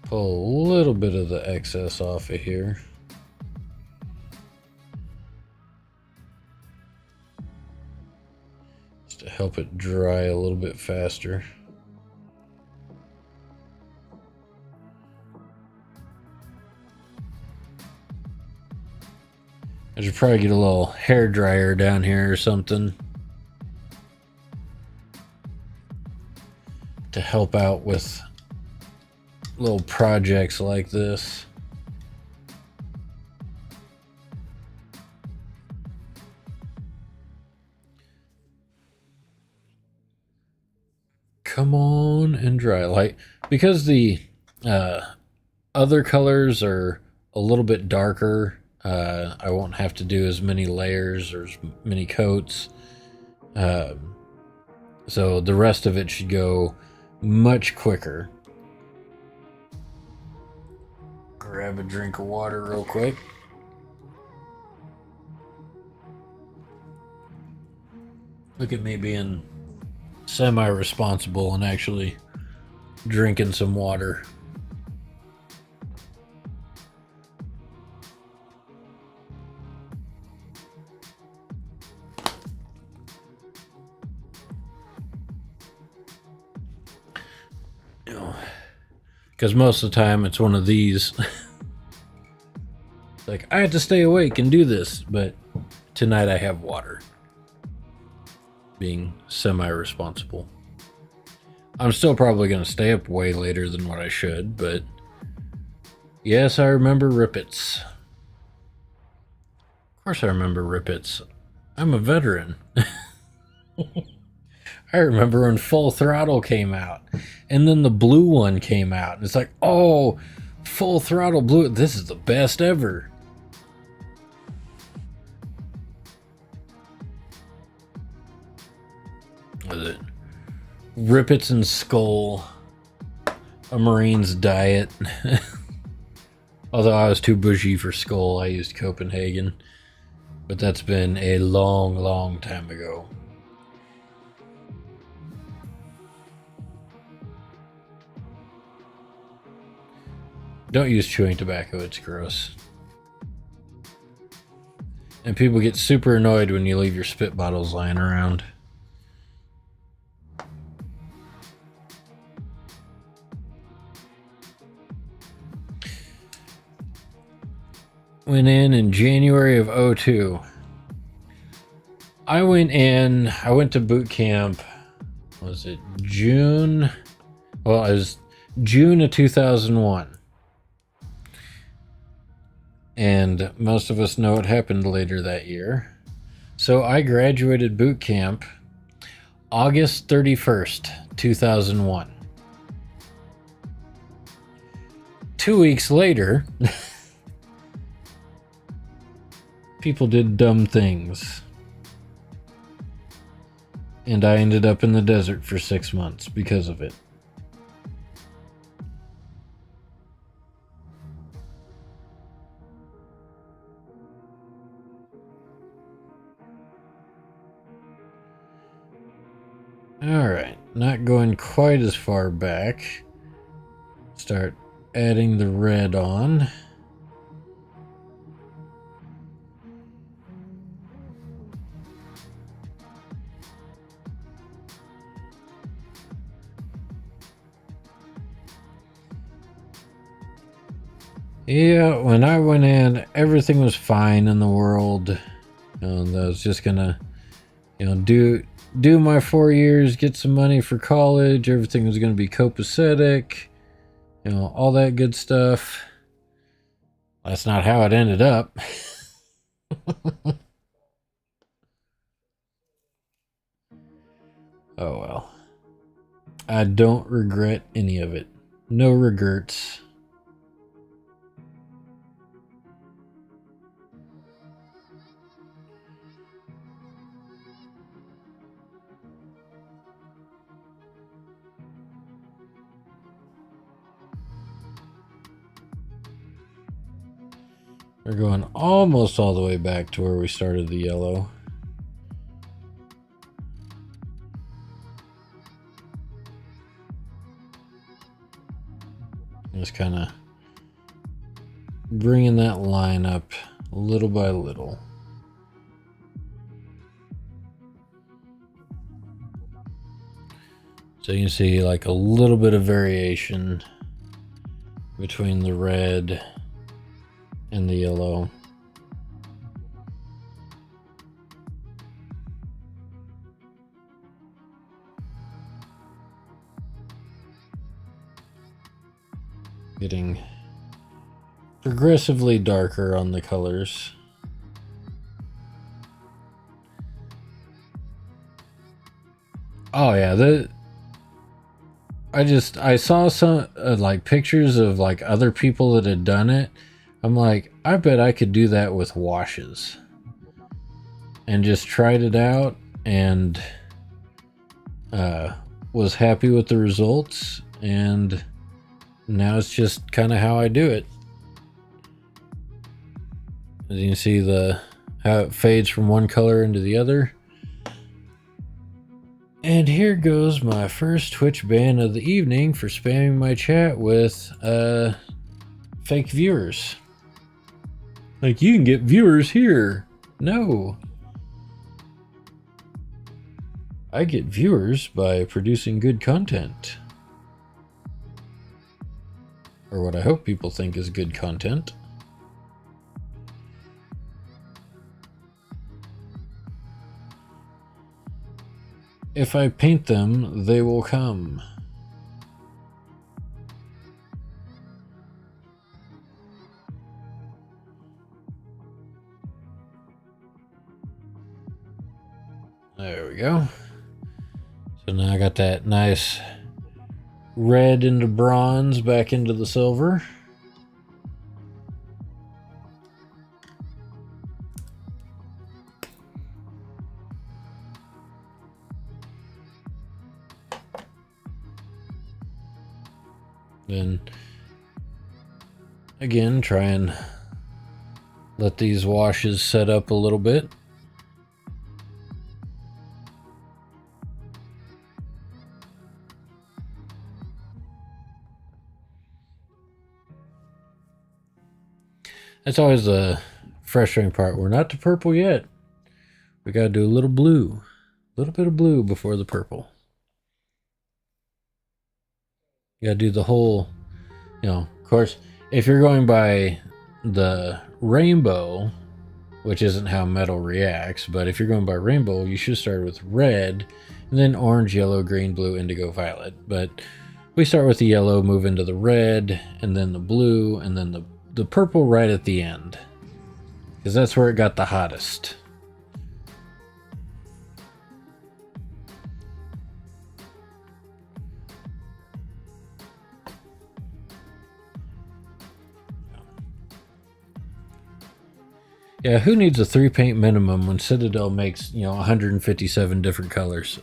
Pull a little bit of the excess off of here. Just to help it dry a little bit faster. I should probably get a little hair dryer down here or something to help out with little projects like this. Come on and dry. Like, because the other colors are a little bit darker, I won't have to do as many layers or as many coats. So the rest of it should go much quicker. Grab a drink of water real quick. Look at me being semi-responsible and actually drinking some water. Because most of the time it's one of these. Like, I have to stay awake and do this, but tonight I have water. Being semi-responsible. I'm still probably going to stay up way later than what I should, but yes, I remember Rippets. Of course I remember Rippets. I'm a veteran. I remember when Full Throttle came out, and then the blue one came out, and it's like, oh, Full Throttle blue, this is the best ever. Was it Rippets and Skull, a Marine's Diet? Although I was too bougie for Skull, I used Copenhagen. But that's been a long, long time ago. Don't use chewing tobacco, it's gross. And people get super annoyed when you leave your spit bottles lying around. Went in January of 02. I went to boot camp, was it June? Well, it was June of 2001. And most of us know what happened later that year. So I graduated boot camp August 31st, 2001. 2 weeks later, people did dumb things. And I ended up in the desert for 6 months because of it. Alright, not going quite as far back. Start adding the red on. Yeah, when I went in, everything was fine in the world. I was just gonna, do my 4 years, get some money for college. Everything was gonna be copacetic, all that good stuff. That's not how it ended up. Oh well. I don't regret any of it. No regrets. We're going almost all the way back to where we started the yellow. Just kind of bringing that line up little by little. So you can see like a little bit of variation between the red and the yellow. Getting progressively darker on the colors. Oh yeah, I saw some like pictures of like other people that had done it. I'm like, I bet I could do that with washes. And just tried it out and was happy with the results, and now it's just kind of how I do it. As you can see how it fades from one color into the other. And here goes my first Twitch ban of the evening for spamming my chat with fake viewers. Like, you can get viewers here. No. I get viewers by producing good content. Or what I hope people think is good content. If I paint them, they will come. There we go. So now I got that nice red into bronze back into the silver. Then again, try and let these washes set up a little bit. That's always the frustrating part. We're not to purple yet. We gotta do a little blue. A little bit of blue before the purple. You gotta do the whole, of course, if you're going by the rainbow, which isn't how metal reacts, but if you're going by rainbow, you should start with red, and then orange, yellow, green, blue, indigo, violet. But we start with the yellow, move into the red, and then the blue, and then the purple right at the end, because that's where it got the hottest. Yeah, who needs a 3 paint minimum when Citadel makes, 157 different colors?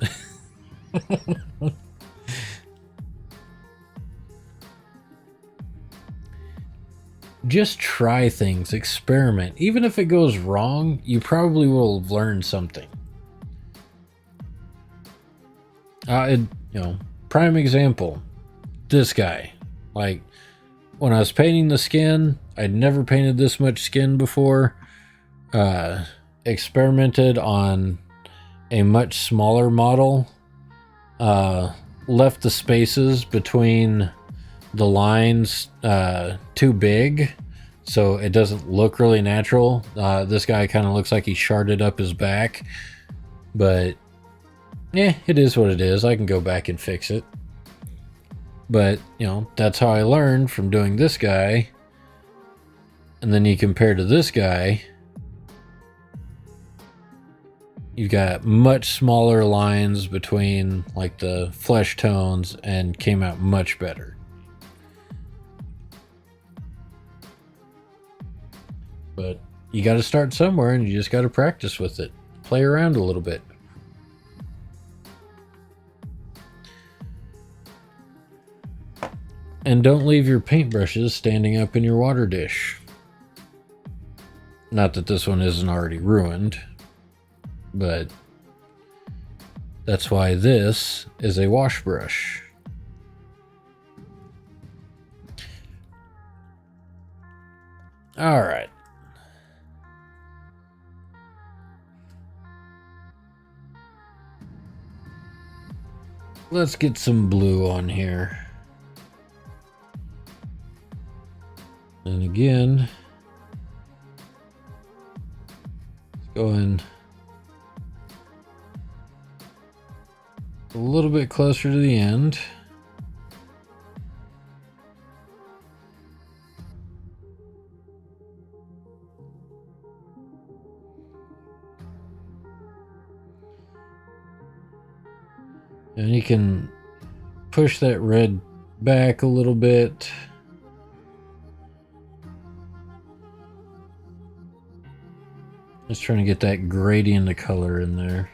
Just try things, experiment. Even if it goes wrong, you probably will have learned something. Prime example, this guy. Like, when I was painting the skin, I'd never painted this much skin before. Experimented on a much smaller model. Left the spaces between the lines too big, so it doesn't look really natural. This guy kind of looks like he sharded up his back, but yeah, it is what it is. I can go back and fix it. But, you know, that's how I learned from doing this guy. And then you compare to this guy, you've got much smaller lines between like the flesh tones and came out much better. But you got to start somewhere and you just got to practice with it. Play around a little bit. And don't leave your paintbrushes standing up in your water dish. Not that this one isn't already ruined, but that's why this is a wash brush. All right. Let's get some blue on here. And again, let's go in a little bit closer to the end. And you can push that red back a little bit. Just trying to get that gradient of color in there.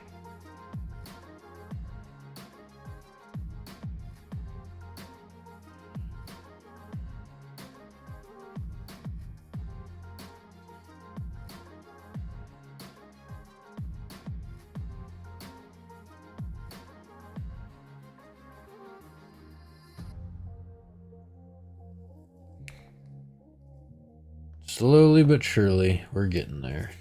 Slowly but surely, we're getting there.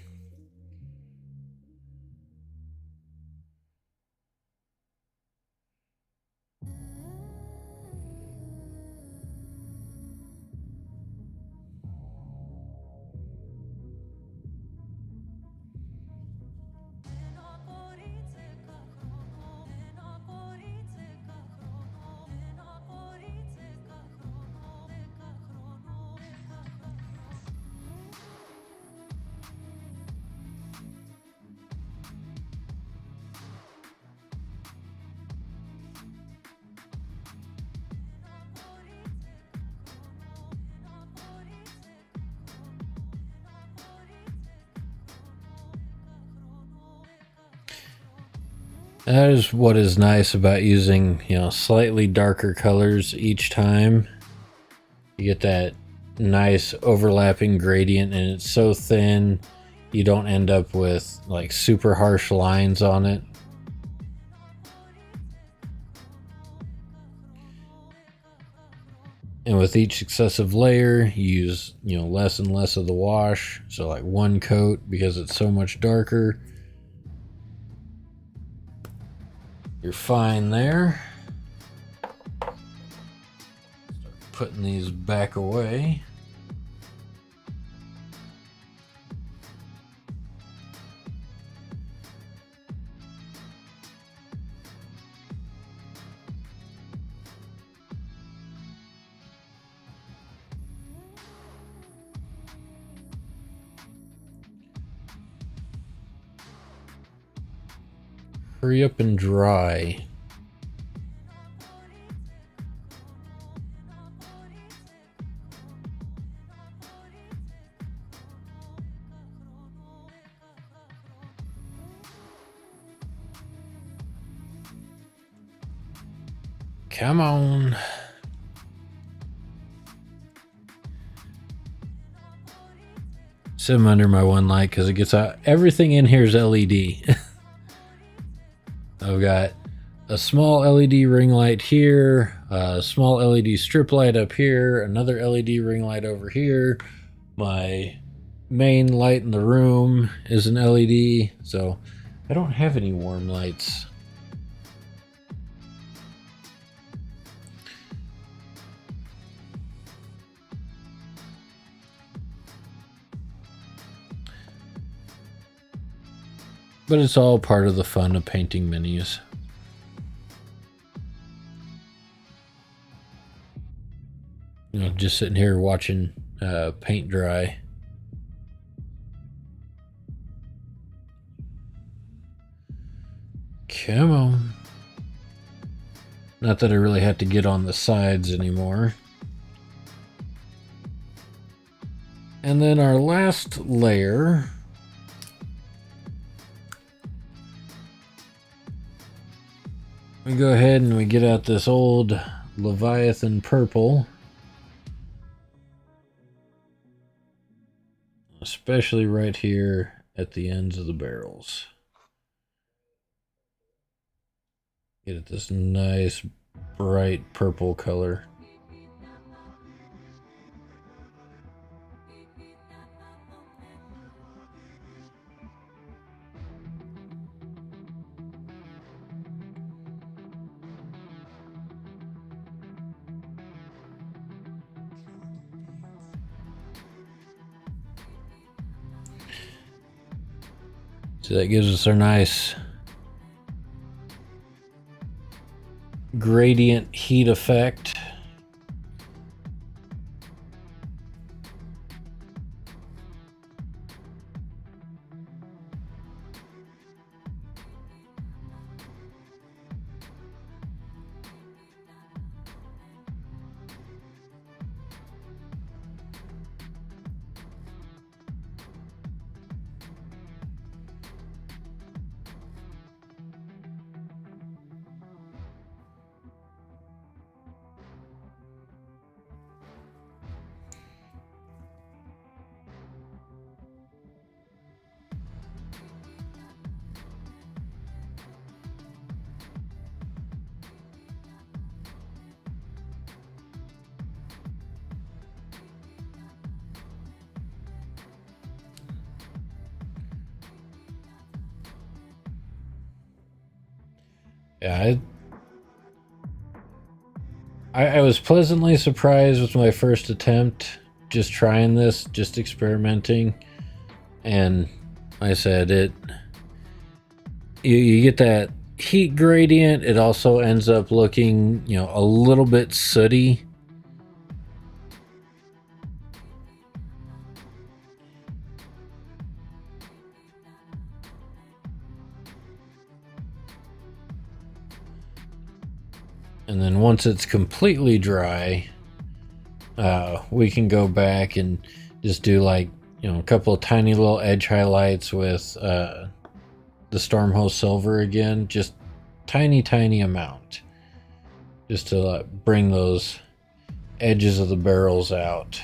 That is what is nice about using, you know, slightly darker colors each time. You get that nice overlapping gradient, and it's so thin you don't end up with like super harsh lines on it. And with each successive layer, you use, you know, less and less of the wash. So like one coat because it's so much darker. You're fine there. Start putting these back away. Hurry up and dry. Come on. Sit them under my one light because it gets out. Everything in here is LED. I've got a small LED ring light here, a small LED strip light up here, another LED ring light over here. My main light in the room is an LED, so I don't have any warm lights. But it's all part of the fun of painting minis. You know, just sitting here watching paint dry. Come on. Not that I really have to get on the sides anymore. And then our last layer, we go ahead and we get out this old Leviathan purple. Especially right here at the ends of the barrels. Get it this nice bright purple color. So that gives us our nice gradient heat effect. Yeah, I was pleasantly surprised with my first attempt, just trying this, just experimenting, and like I said, you get that heat gradient. It also ends up looking, you know, a little bit sooty. And then once it's completely dry, we can go back and just do, like, you know, a couple of tiny little edge highlights with the Stormhost Silver again, just tiny amount, just to bring those edges of the barrels out.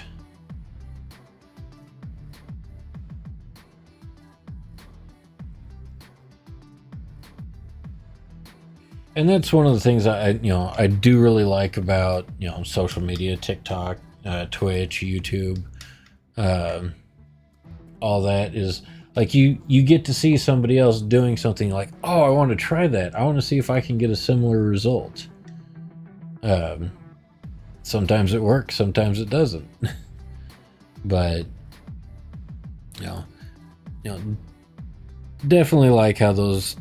And that's one of the things I do really like about, you know, social media, TikTok, Twitch, YouTube, all that is, like, you get to see somebody else doing something, like, oh, I want to try that. I want to see if I can get a similar result. Sometimes it works, sometimes it doesn't. But you know, definitely like how those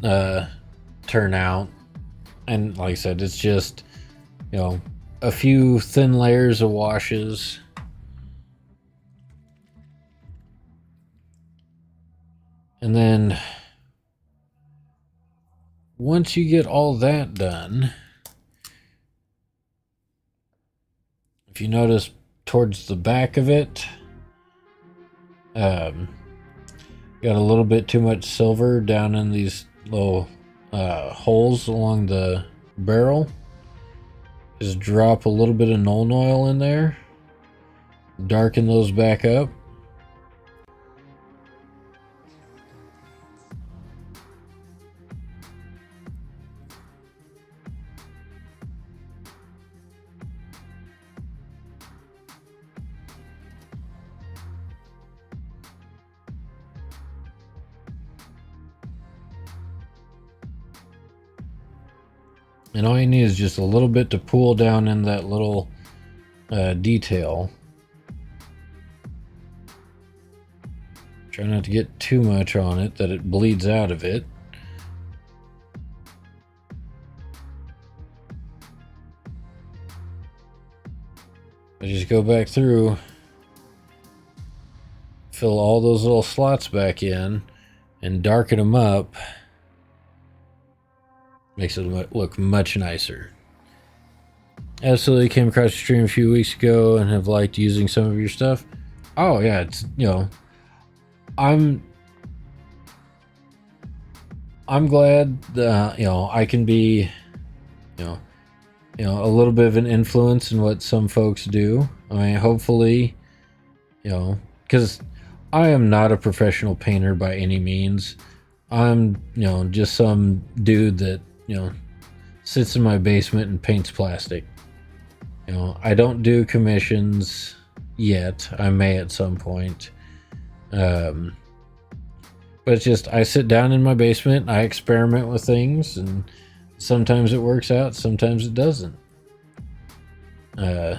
turn out. And like I said, it's just, you know, a few thin layers of washes. And then once you get all that done, if you notice towards the back of it, got a little bit too much silver down in these little holes along the barrel. Just drop a little bit of Nuln Oil in there, darken those back up. And all you need is just a little bit to pool down in that little detail. Try not to get too much on it that it bleeds out of it. I just go back through, fill all those little slots back in, and darken them up. Makes it look much nicer. Absolutely came across your stream a few weeks ago and have liked using some of your stuff. Oh yeah, it's, you know, I'm glad that, you know, I can be, you know, a little bit of an influence in what some folks do. I mean, hopefully, you know, because I am not a professional painter by any means. I'm, you know, just some dude that, you know, sits in my basement and paints plastic. You know, I don't do commissions yet. I may at some point. But it's just, I sit down in my basement, I experiment with things, and sometimes it works out, sometimes it doesn't. But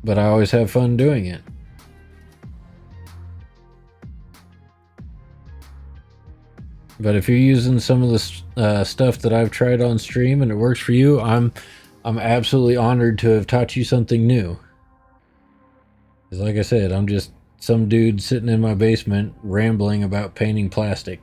I always have fun doing it. But if you're using some of the stuff that I've tried on stream and it works for you, I'm absolutely honored to have taught you something new. Because like I said, I'm just some dude sitting in my basement rambling about painting plastic.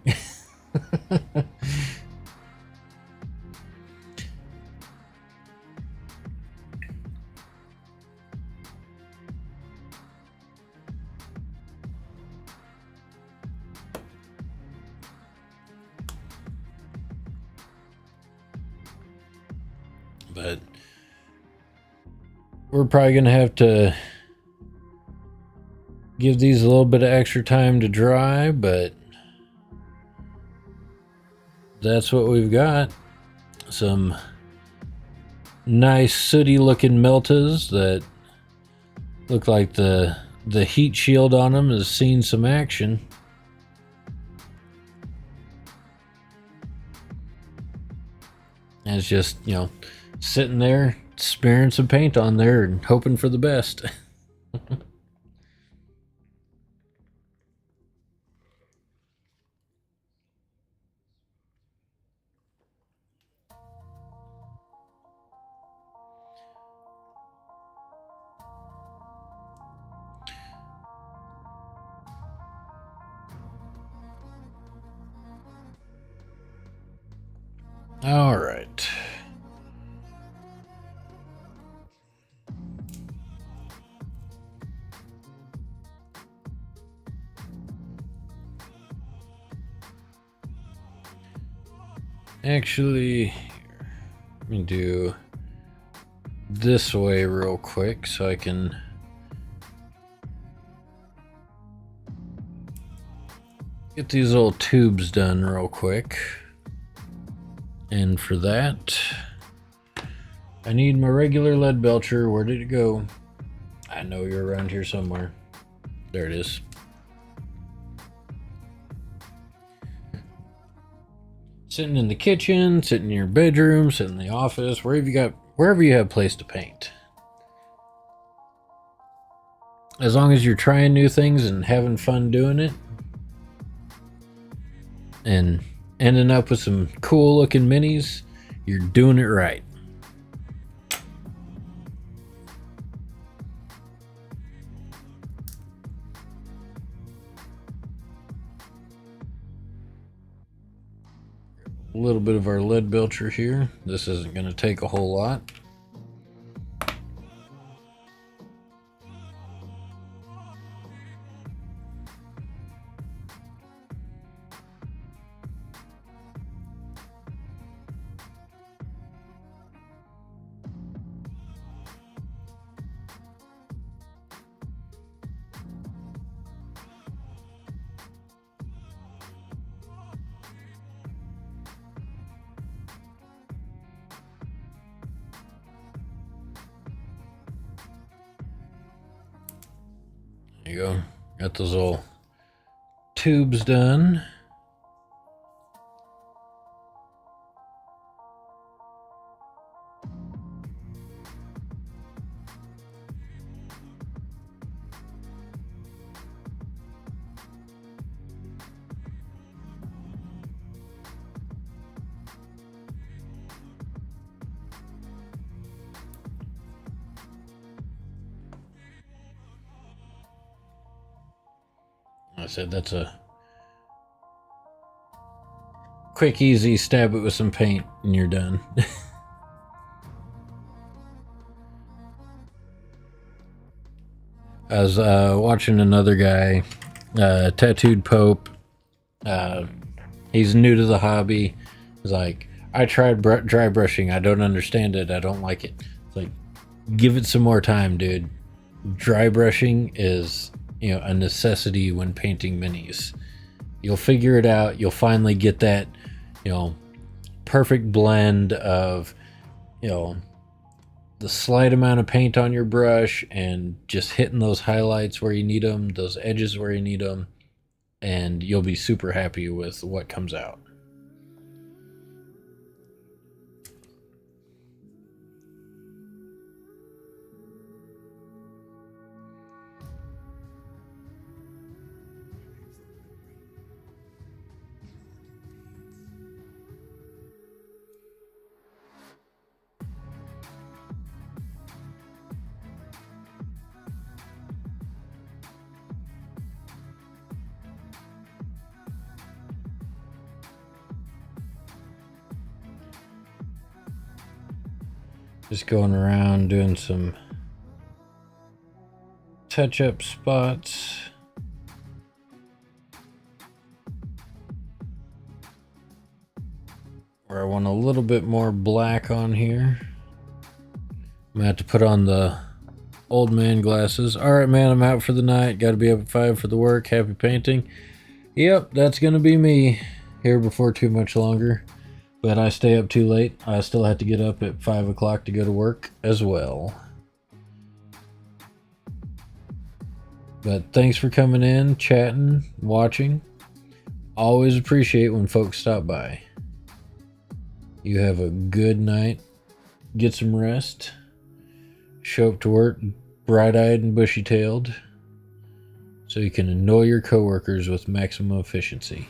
But we're probably going to have to give these a little bit of extra time to dry, but that's what we've got. Some nice sooty looking meltas that look like the heat shield on them has seen some action. And it's just, you know, sitting there smearing some paint on there and hoping for the best. All right. Actually, let me do this way real quick so I can get these little tubes done real quick. And for that, I need my regular lead belcher. Where did it go? I know you're around here somewhere. There it is. Sitting in the kitchen, sitting in your bedroom, sitting in the office, wherever you have place to paint. As long as you're trying new things and having fun doing it, and ending up with some cool looking minis, you're doing it right. A little bit of our lead belcher here. This isn't going to take a whole lot. There you go. Got those little tubes done. said, that's a quick, easy stab it with some paint and you're done. I was watching another guy, Tattooed Pope. He's new to the hobby. He's like, I tried dry brushing. I don't understand it. I don't like it. It's like, give it some more time, dude. Dry brushing is, a necessity when painting minis. You'll figure it out. You'll finally get that, perfect blend of, the slight amount of paint on your brush and just hitting those highlights where you need them, those edges where you need them, and you'll be super happy with what comes out. Just going around doing some touch-up spots. Where I want a little bit more black on here. I'm gonna have to put on the old man glasses. Alright, man, I'm out for the night. Gotta be up at 5 for the work. Happy painting. Yep, that's gonna be me here before too much longer. But I stay up too late. I still have to get up at 5 o'clock to go to work as well. But thanks for coming in, chatting, watching. Always appreciate when folks stop by. You have a good night. Get some rest. Show up to work bright-eyed and bushy-tailed so you can annoy your coworkers with maximum efficiency.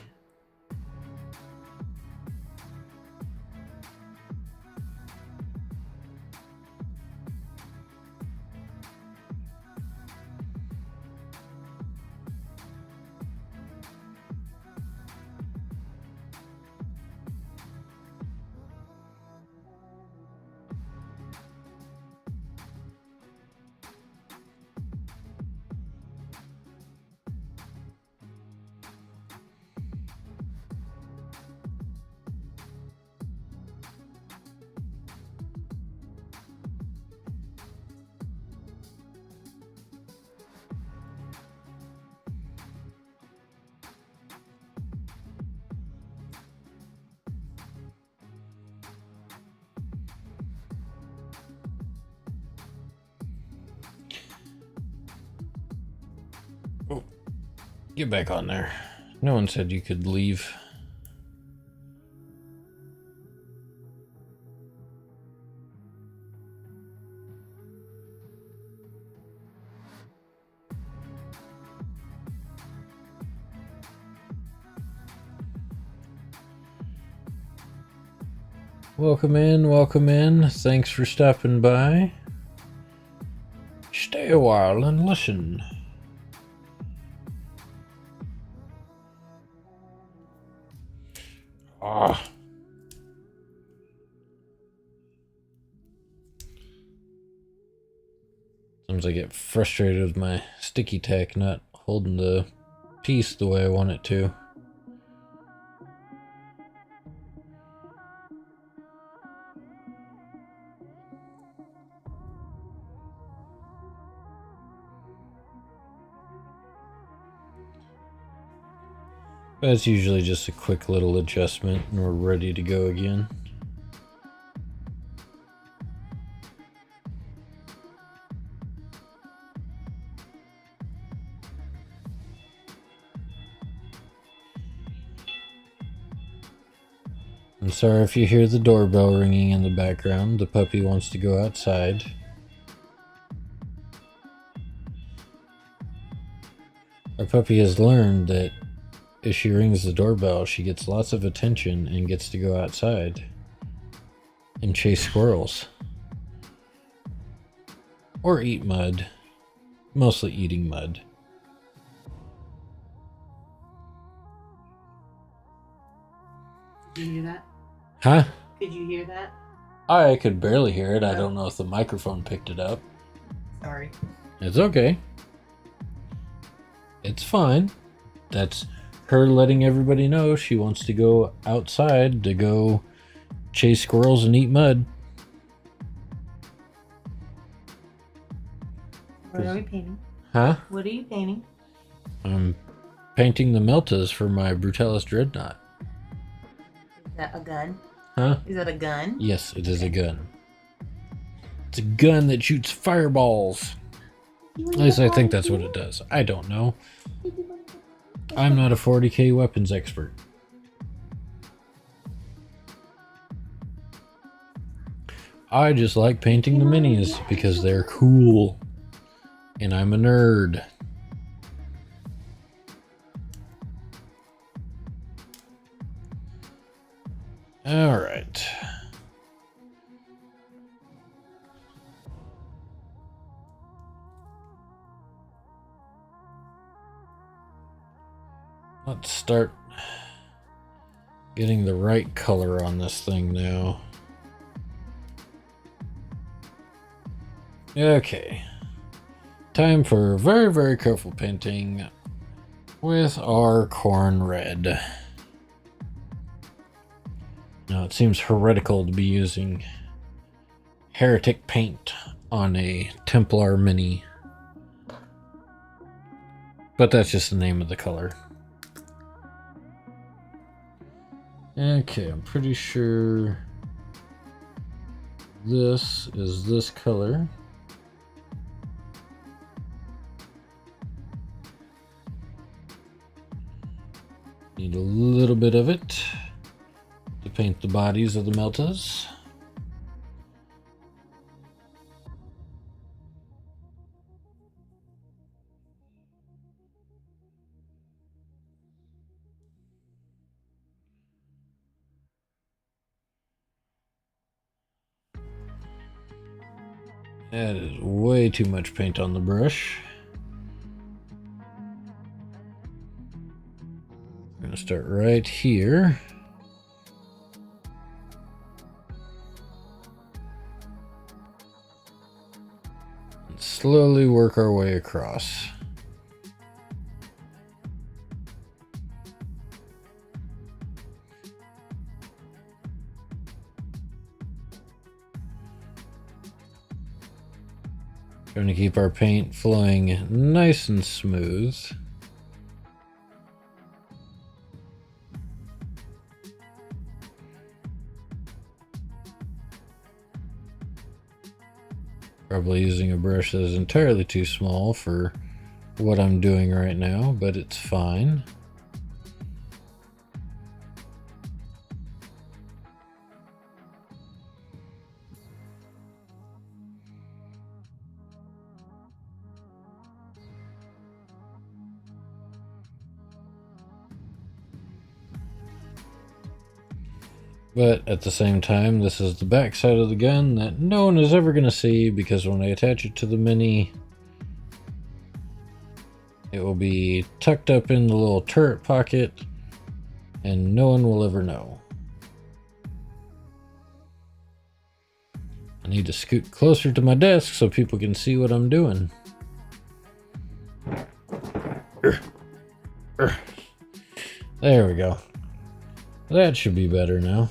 Oh, get back on there. No one said you could leave. Welcome in, welcome in. Thanks for stopping by. Stay a while and listen. Ah. Sometimes I get frustrated with my sticky tack not holding the piece the way I want it to. That's usually just a quick little adjustment and we're ready to go again. I'm sorry if you hear the doorbell ringing in the background. The puppy wants to go outside. Our puppy has learned that if she rings the doorbell, she gets lots of attention and gets to go outside and chase squirrels. Or eat mud. Mostly eating mud. Did you hear that? Huh? Could you hear that? I could barely hear it. I don't know if the microphone picked it up. Sorry. It's okay. It's fine. That's her letting everybody know she wants to go outside to go chase squirrels and eat mud. What are we painting? Huh? What are you painting? I'm painting the Meltas for my Brutalis Dreadnought. Is that a gun? Huh? Is that a gun? Yes, it is a gun. It's a gun that shoots fireballs. At least I think that's what it does. I don't know. I'm not a 40k weapons expert. I just like painting the minis because they're cool. And I'm a nerd. Alright. Let's start getting the right color on this thing now. Okay. Time for very, very careful painting with our corn red. Now it seems heretical to be using heretic paint on a Templar mini. But that's just the name of the color. Okay, I'm pretty sure this is this color. Need a little bit of it to paint the bodies of the Meltas. That is way too much paint on the brush. I'm going to start right here. And slowly work our way across. Trying to keep our paint flowing nice and smooth. Probably using a brush that is entirely too small for what I'm doing right now, but it's fine. But at the same time, this is the back side of the gun that no one is ever going to see, because when I attach it to the mini, it will be tucked up in the little turret pocket and no one will ever know. I need to scoot closer to my desk so people can see what I'm doing. There we go. That should be better now.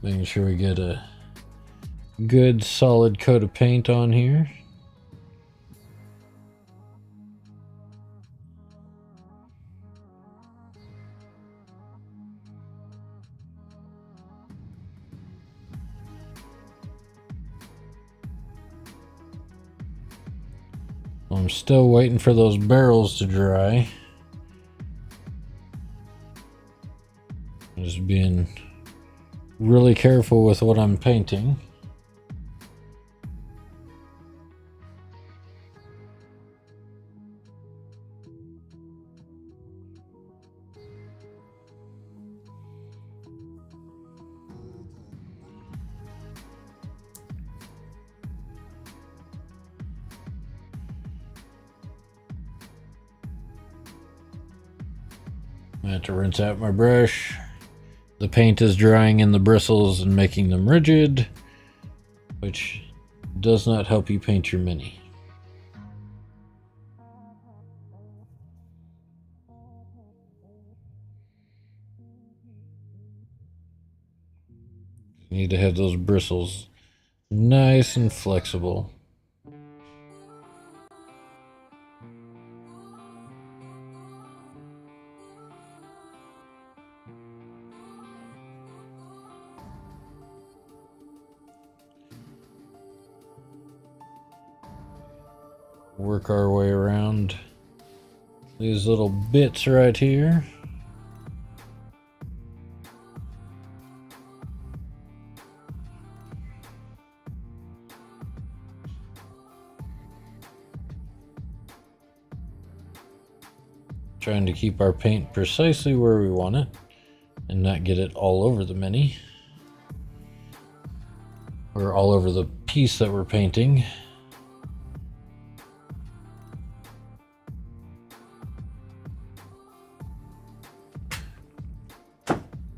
Making sure we get a good solid coat of paint on here. I'm still waiting for those barrels to dry. I'm just being really careful with what I'm painting. I have to rinse out my brush. The paint is drying in the bristles and making them rigid, which does not help you paint your mini. You need to have those bristles nice and flexible. Work our way around these little bits right here. Trying to keep our paint precisely where we want it and not get it all over the mini or all over the piece that we're painting.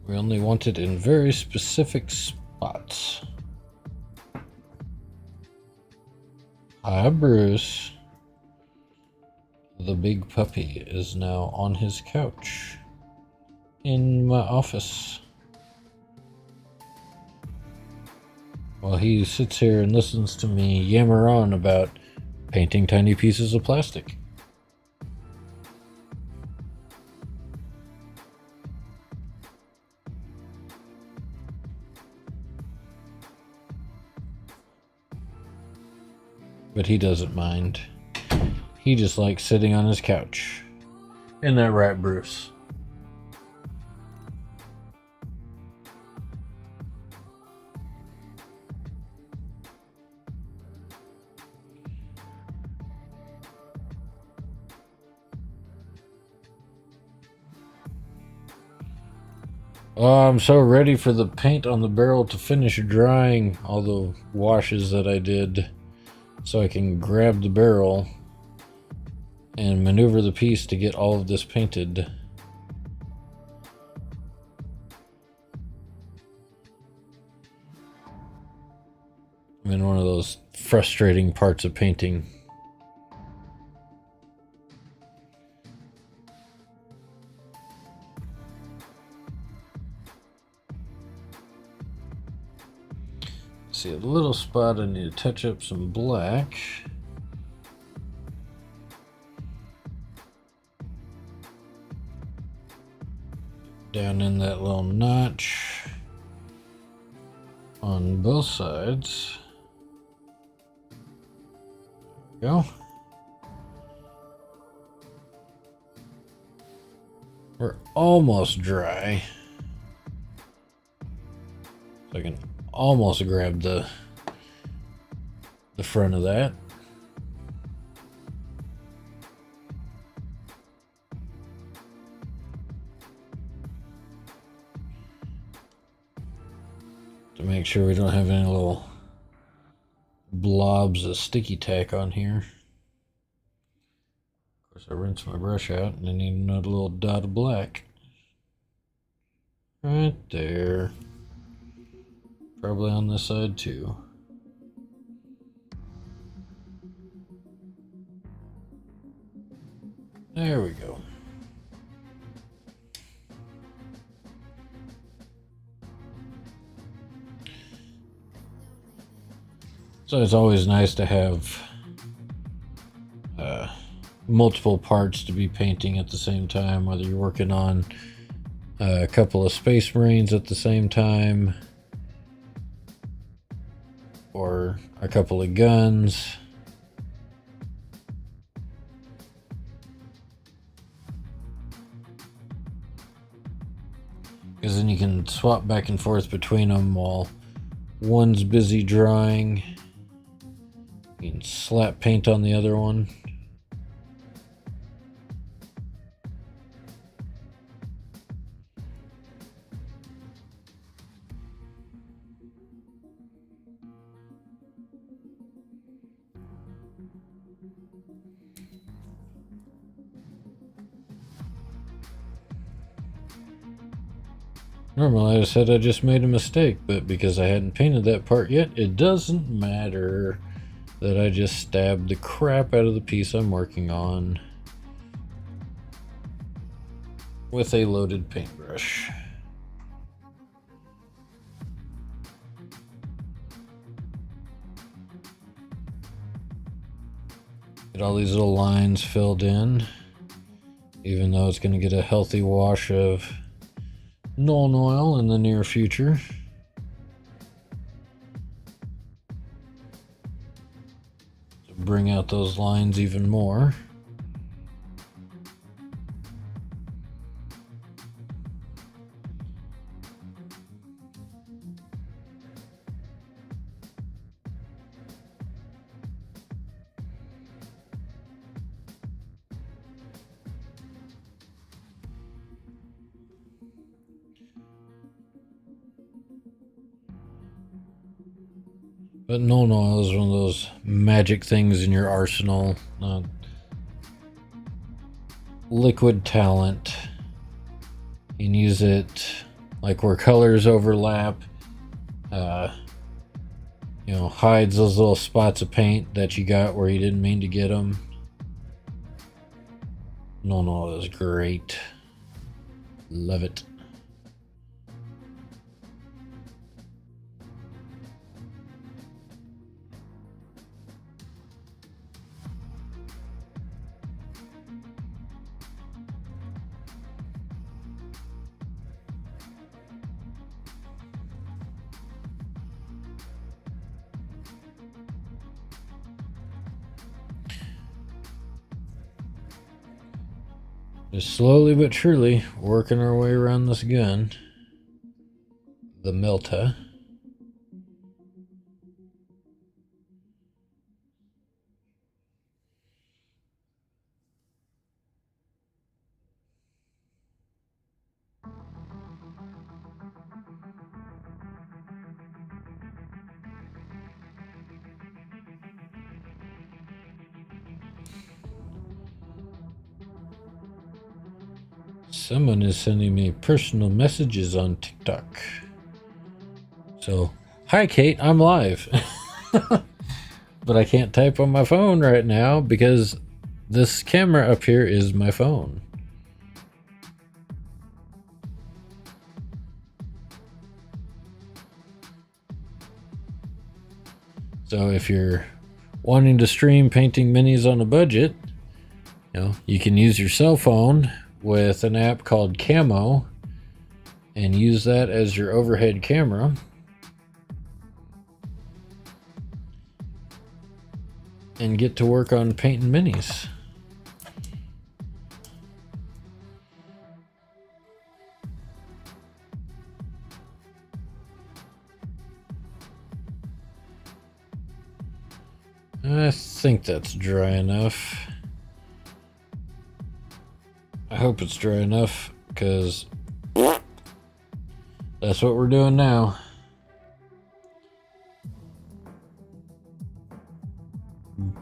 We only want it in very specific spots. Hi, Bruce. The big puppy is now on his couch in my office. While he sits here and listens to me yammer on about painting tiny pieces of plastic. But he doesn't mind. He just likes sitting on his couch. Isn't that right, Bruce? Oh, I'm so ready for the paint on the barrel to finish drying all the washes that I did, so I can grab the barrel and maneuver the piece to get all of this painted. I'm in one of those frustrating parts of painting. See a little spot I need to touch up some black. Down in that little notch on both sides. There we go. We're almost dry. So I can almost grab the front of that. To make sure we don't have any little blobs of sticky tack on here. Of course, I rinse my brush out and I need another little dot of black. Right there. Probably on this side too. There we go. So it's always nice to have multiple parts to be painting at the same time, whether you're working on a couple of Space Marines at the same time or a couple of guns. Because then you can swap back and forth between them while one's busy drying. You can slap paint on the other one. Normally I said I just made a mistake, but because I hadn't painted that part yet, it doesn't matter that I just stabbed the crap out of the piece I'm working on with a loaded paintbrush. Get all these little lines filled in, even though it's going to get a healthy wash of Nuln Oil in the near future. To bring out those lines even more. But Nuln Oil is one of those magic things in your arsenal. Liquid talent. You can use it like where colors overlap. Hides those little spots of paint that you got where you didn't mean to get them. Nuln Oil is great. Love it. Just slowly but surely working our way around this gun. The Melta. Someone is sending me personal messages on TikTok. So, hi Kate, I'm live. But I can't type on my phone right now because this camera up here is my phone. So if you're wanting to stream painting minis on a budget, you can use your cell phone with an app called Camo and use that as your overhead camera. And get to work on painting minis. I think that's dry enough. I hope it's dry enough because that's what we're doing now.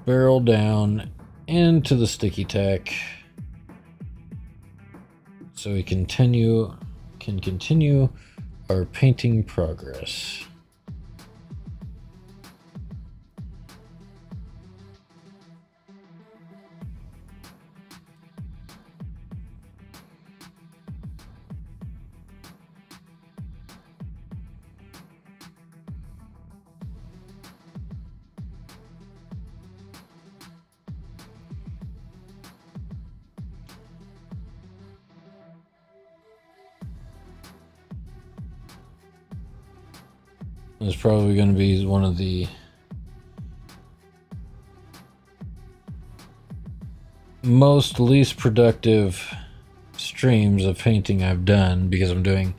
Barrel down into the sticky tack so we can continue our painting progress. It's probably going to be one of the least productive streams of painting I've done because I'm doing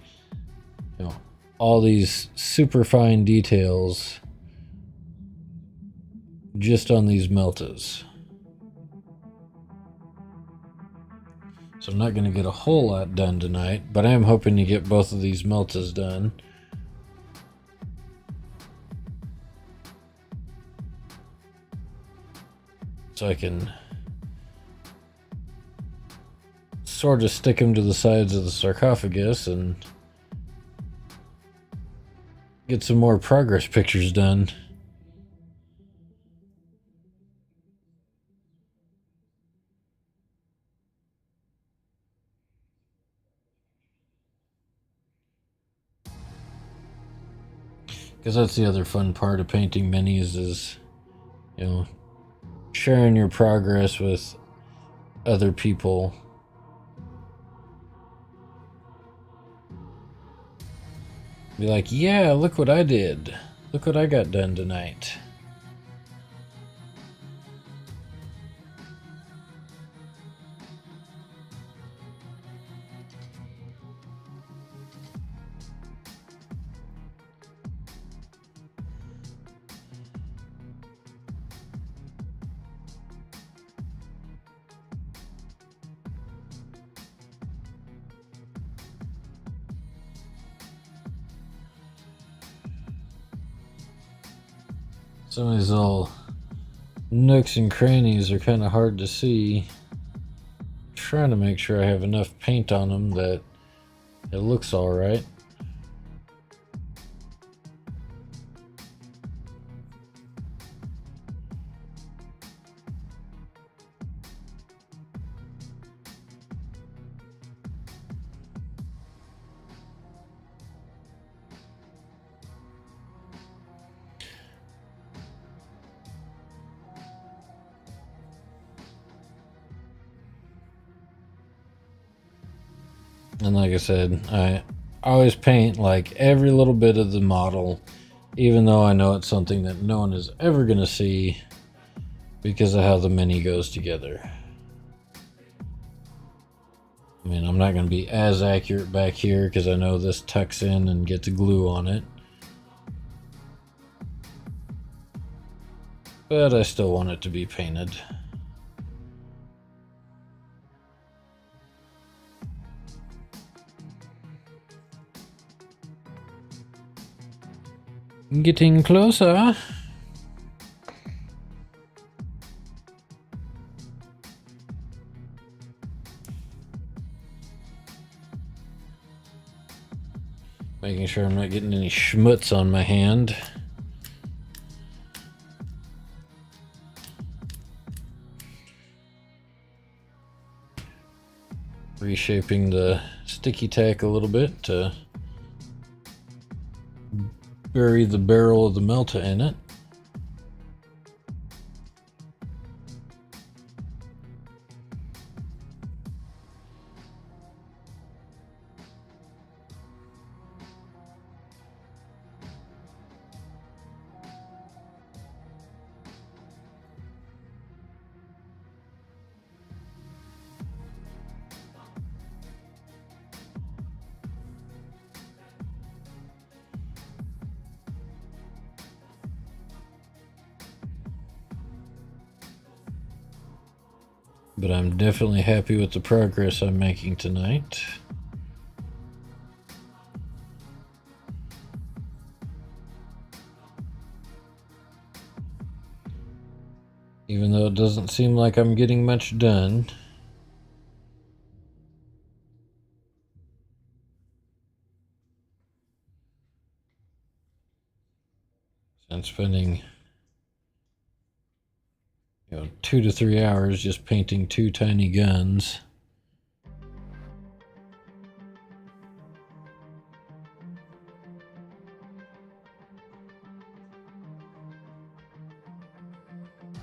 all these super fine details just on these meltas. So I'm not going to get a whole lot done tonight, but I am hoping to get both of these meltas done. So I can sort of stick them to the sides of the sarcophagus and get some more progress pictures done. Because that's the other fun part of painting minis is, you know, sharing your progress with other people. Be like, yeah, look what I did. Look what I got done tonight. Some of these little nooks and crannies are kind of hard to see. Trying to make sure I have enough paint on them that it looks all right. And like I said, I always paint like every little bit of the model, even though I know it's something that no one is ever going to see because of how the mini goes together. I mean, I'm not going to be as accurate back here because I know this tucks in and gets glue on it. But I still want it to be painted. Getting closer. Making sure I'm not getting any schmutz on my hand. Reshaping the sticky tack a little bit to bury the barrel of the Melta in it. But I'm definitely happy with the progress I'm making tonight. Even though it doesn't seem like I'm getting much done. I'm spending 2 to 3 hours just painting 2 tiny guns.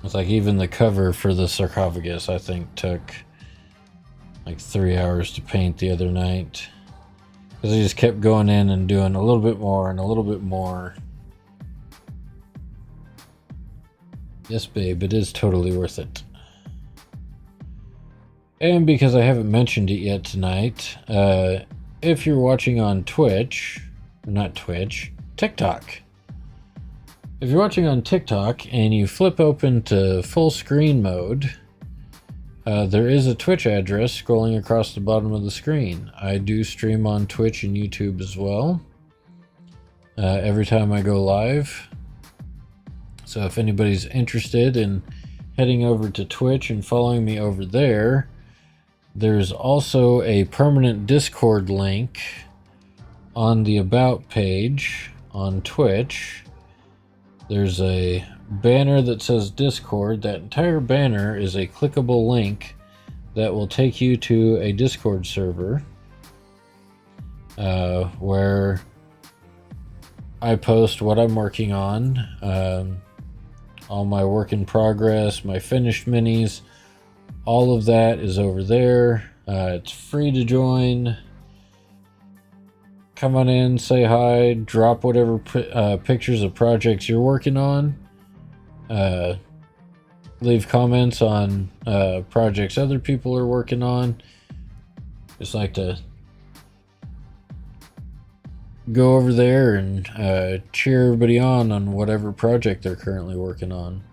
It's like even the cover for the sarcophagus I think took like 3 hours to paint the other night. Because I just kept going in and doing a little bit more and a little bit more. Yes, babe, it is totally worth it. And because I haven't mentioned it yet tonight, if you're watching on Twitch, not Twitch, TikTok. If you're watching on TikTok and you flip open to full screen mode, there is a Twitch address scrolling across the bottom of the screen. I do stream on Twitch and YouTube as well, every time I go live. So if anybody's interested in heading over to Twitch and following me over there, there's also a permanent Discord link on the About page on Twitch, there's a banner that says Discord. That entire banner is a clickable link that will take you to a Discord server where I post what I'm working on, all my work in progress, my finished minis. All of that is over there. It's free to join. Come on in, say hi, drop whatever pictures of projects you're working on. Leave comments on projects other people are working on. Just like to go over there and cheer everybody on whatever project they're currently working on.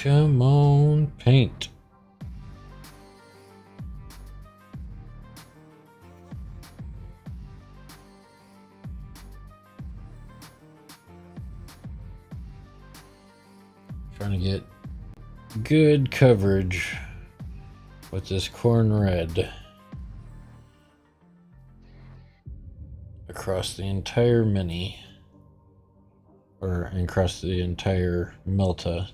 Come on, paint. Trying to get good coverage with this corn red across the entire mini, or across the entire Melta,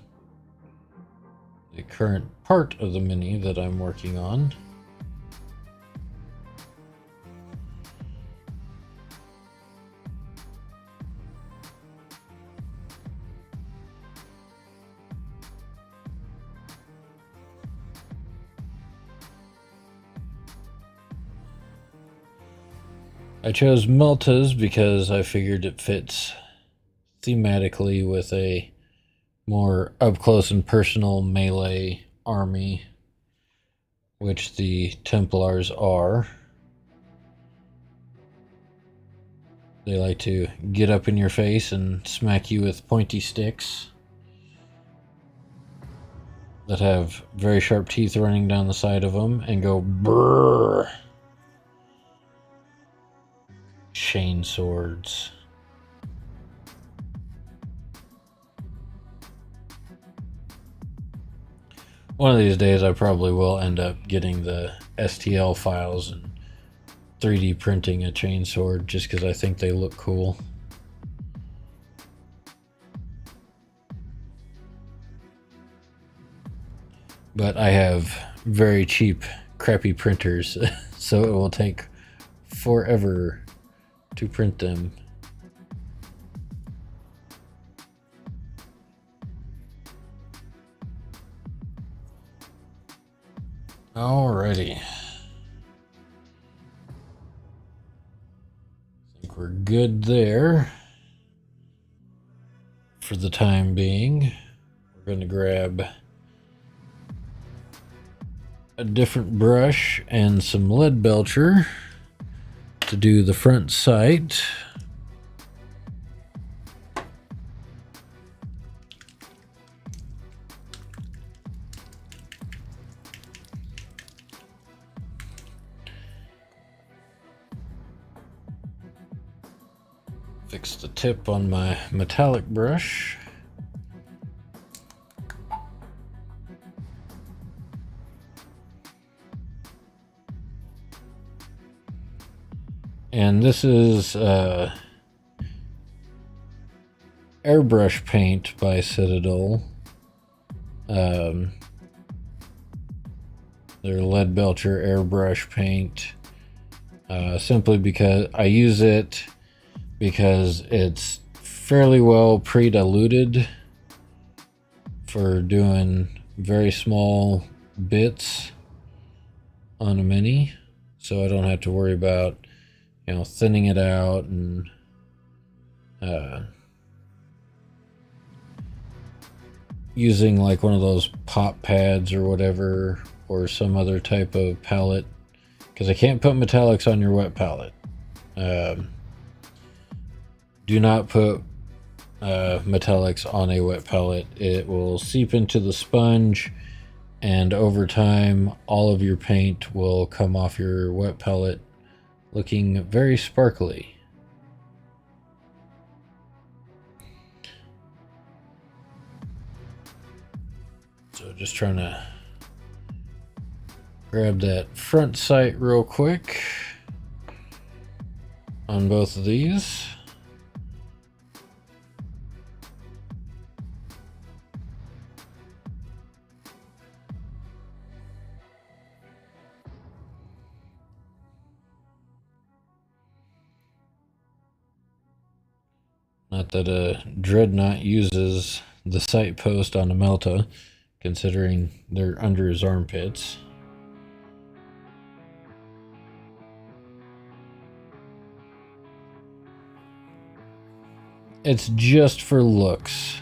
the current part of the mini that I'm working on. I chose Meltas because I figured it fits thematically with a more up-close and personal melee army, which the Templars are. They like to get up in your face and smack you with pointy sticks that have very sharp teeth running down the side of them and go brrr. Chain swords. One of these days I probably will end up getting the STL files and 3D printing a chainsword just because I think they look cool. But I have very cheap, crappy printers, so it will take forever to print them. Alrighty. I think we're good there for the time being. We're going to grab a different brush and some lead belcher to do the front sight. Fix the tip on my metallic brush. And this is airbrush paint by Citadel. Their lead belcher airbrush paint. Simply because I use it because it's fairly well pre-diluted for doing very small bits on a mini, so I don't have to worry about, you know, thinning it out and using like one of those pop pads or whatever, or some other type of palette, because I can't put metallics on your wet palette. Do not put metallics on a wet palette. It will seep into the sponge And over time, all of your paint will come off your wet pellet looking very sparkly. So just trying to grab that front sight real quick on both of these. Not that a Dreadnought uses the sight post on a Melta, considering they're under his armpits. It's just for looks.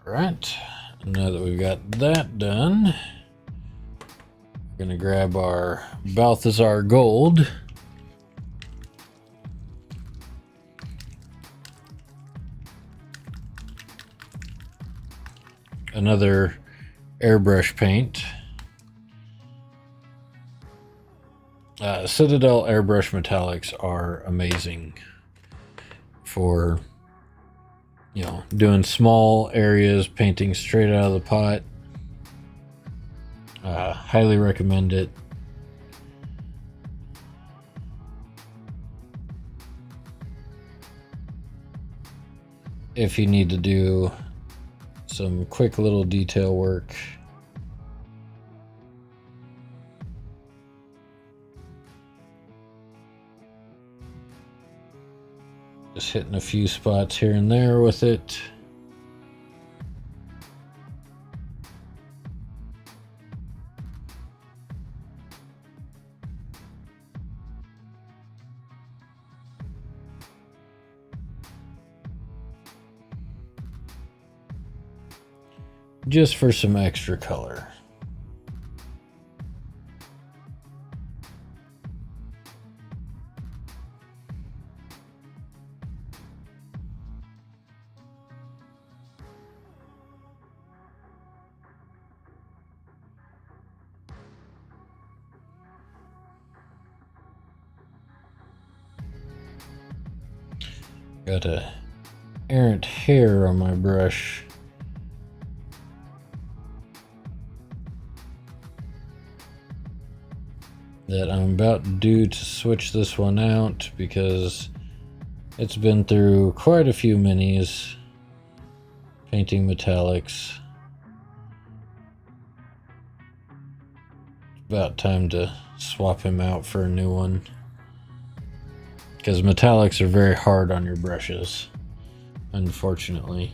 Alright, now that we've got that done, we're going to grab our Balthazar Gold. Another airbrush paint. Citadel airbrush metallics are amazing for, you know, doing small areas, painting straight out of the pot. Highly recommend it. If you need to do some quick little detail work. Just hitting a few spots here and there with it. Just for some extra color. Got a errant hair on my brush. That I'm about due to switch this one out because it's been through quite a few minis painting metallics. It's about time to swap him out for a new one, because metallics are very hard on your brushes, unfortunately.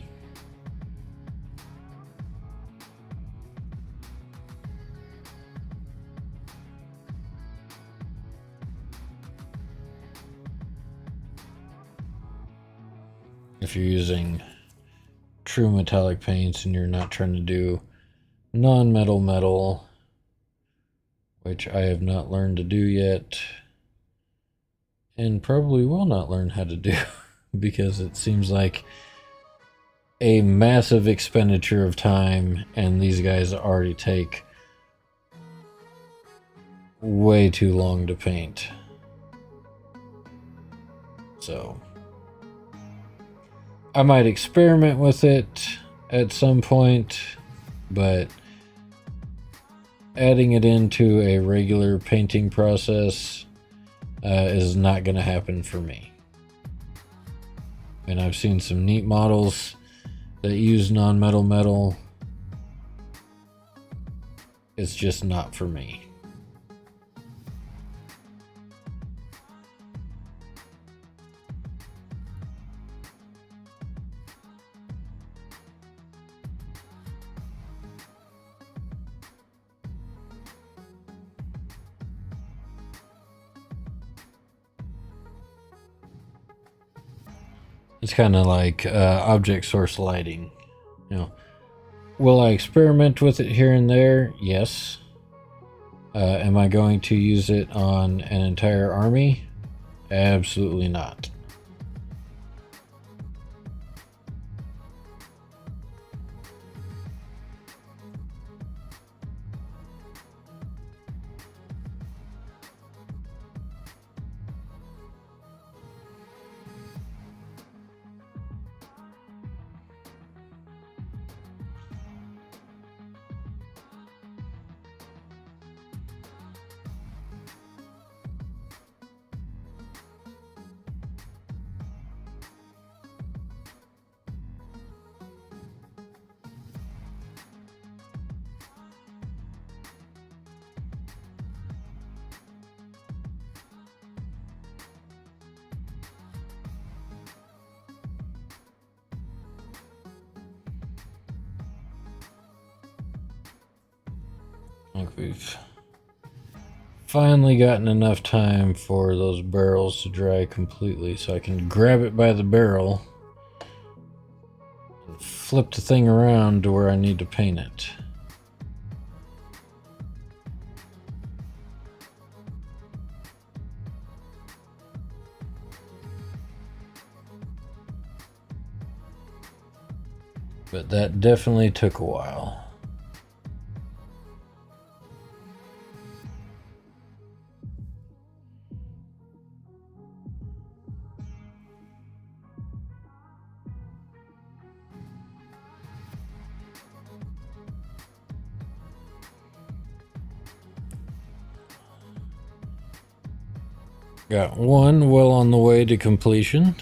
If you're using true metallic paints and you're not trying to do non-metal metal, which I have not learned to do yet, and probably will not learn how to do, because it seems like a massive expenditure of time, and these guys already take way too long to paint. So I might experiment with it at some point, but adding it into a regular painting process is not going to happen for me. And I've seen some neat models that use non-metal metal. It's just not for me. It's kind of like object source lighting. You know, will I experiment with it here and there? Yes. Am I going to use it on an entire army? Absolutely not. I think we've finally gotten enough time for those barrels to dry completely so I can grab it by the barrel and flip the thing around to where I need to paint it. But that definitely took a while. Got one well on the way to completion.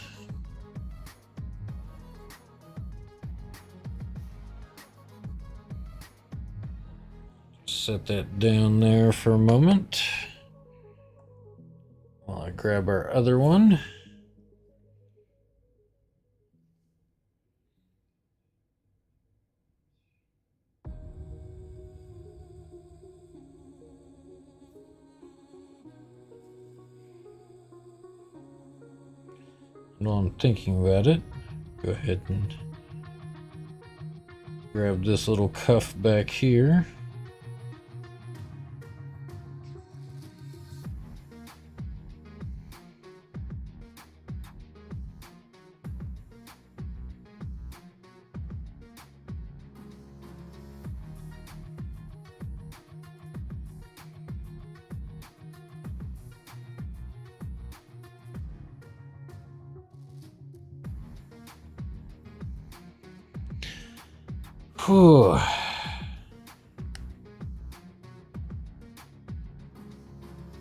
Set that down there for a moment while I grab our other one. And while I'm thinking about it, go ahead and grab this little cuff back here. Whew.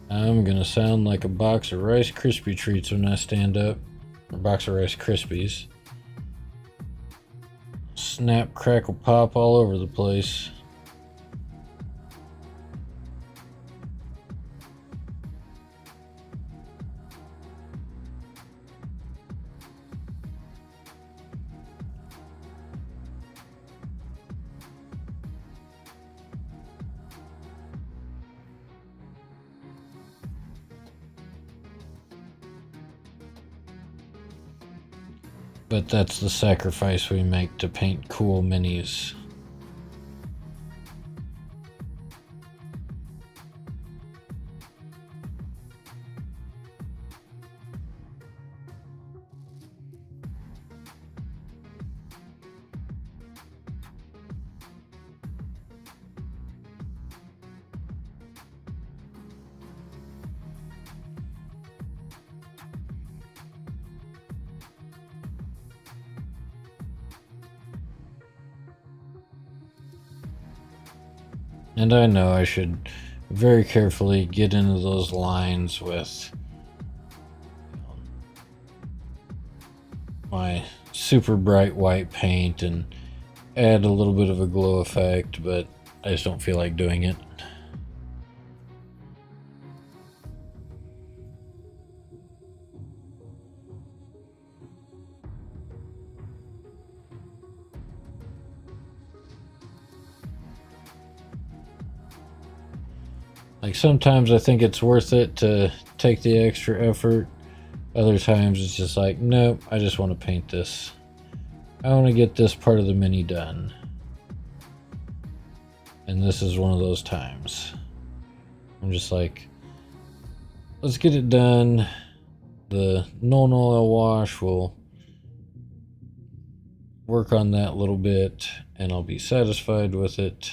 I'm gonna sound like a box of Rice Krispie treats when I stand up. Or box of Rice Krispies. Snap, crackle, pop all over the place. But that's the sacrifice we make to paint cool minis. And I know I should very carefully get into those lines with my super bright white paint and add a little bit of a glow effect, but I just don't feel like doing it. Like sometimes I think it's worth it to take the extra effort Other times it's just like, nope, I just want to paint this. I want to get this part of the mini done. And this is one of those times. I'm just like, let's get it done. The Null Oil wash will work on that a little bit, and I'll be satisfied with it.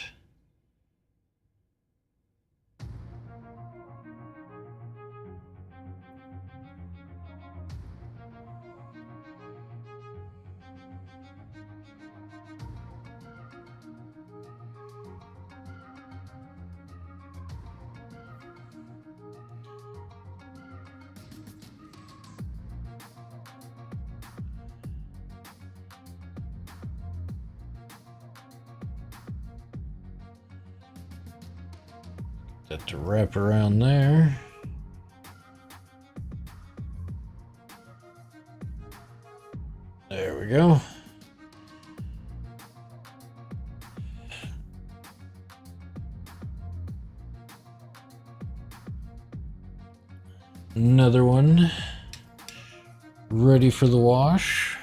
That to wrap around there. There we go. Another one ready for the wash.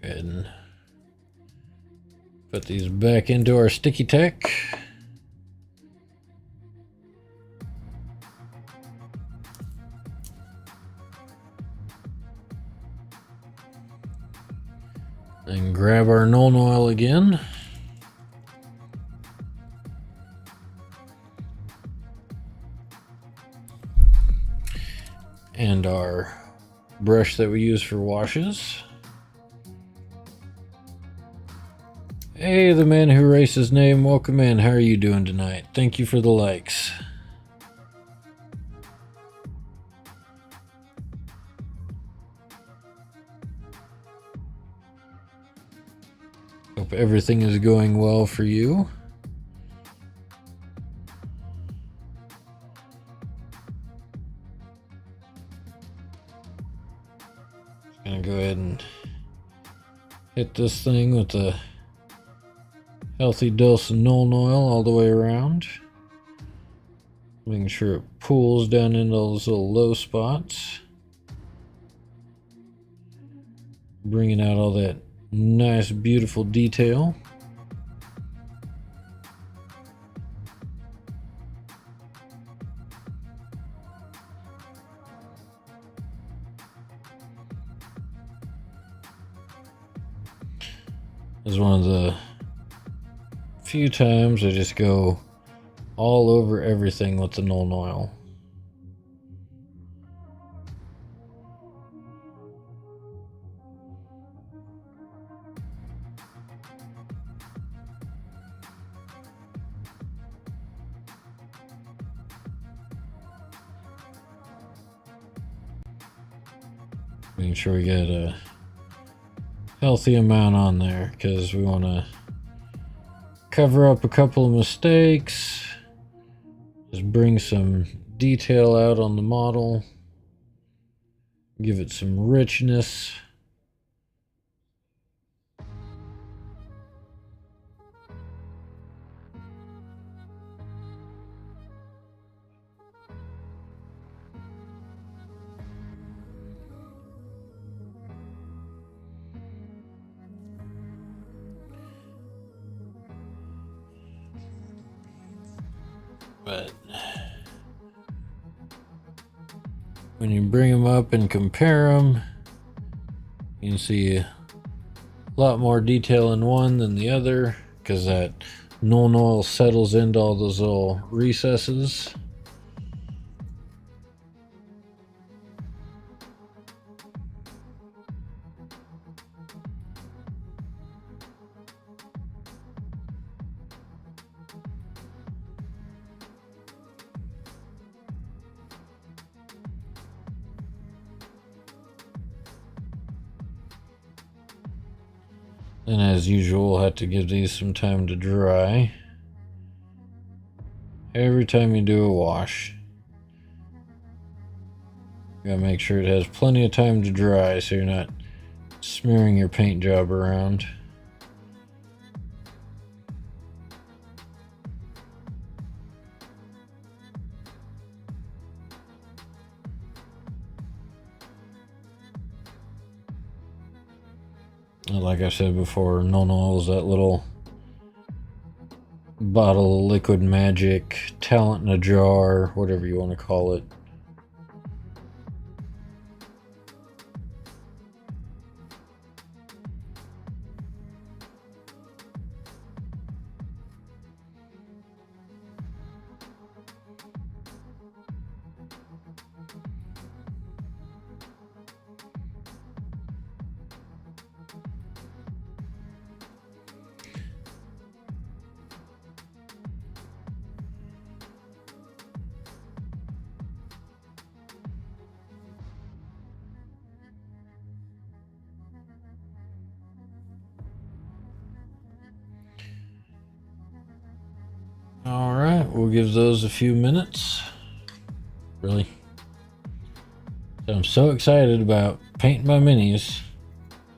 Go ahead and put these back into our sticky tack. And grab our Null Oil again. And our brush that we use for washes. Hey, the man who erased his name, welcome in. How are you doing tonight? Thank you for the likes. Hope everything is going well for you. Just gonna go ahead and hit this thing with a healthy dose of Null Oil all the way around. Making sure it pools down into those little low spots. Bringing out all that nice, beautiful detail. This is one of the few times I just go all over everything with the Null Oil. Making sure we get a healthy amount on there because we want to cover up a couple of mistakes. Just bring some detail out on the model. Give it some richness. But when you bring them up and compare them, you can see a lot more detail in one than the other because that Null Oil settles into all those little recesses. And as usual, we'll have to give these some time to dry. Every time you do a wash, you gotta make sure it has plenty of time to dry so you're not smearing your paint job around. Like I said before, no is that little bottle of liquid magic, talent in a jar, whatever you want to call it. Alright, we'll give those a few minutes. Really. I'm so excited about painting my minis.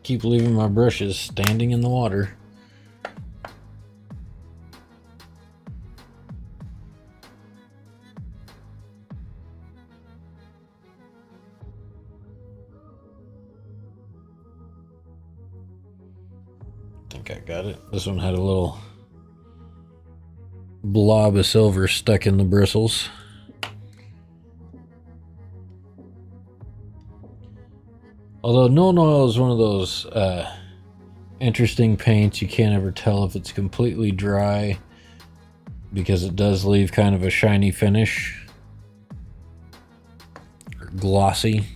Keep leaving my brushes standing in the water. I think I got it. This one had a little blob of silver stuck in the bristles. Although Nuln Oil is one of those interesting paints, you can't ever tell if it's completely dry because it does leave kind of a shiny finish, or glossy.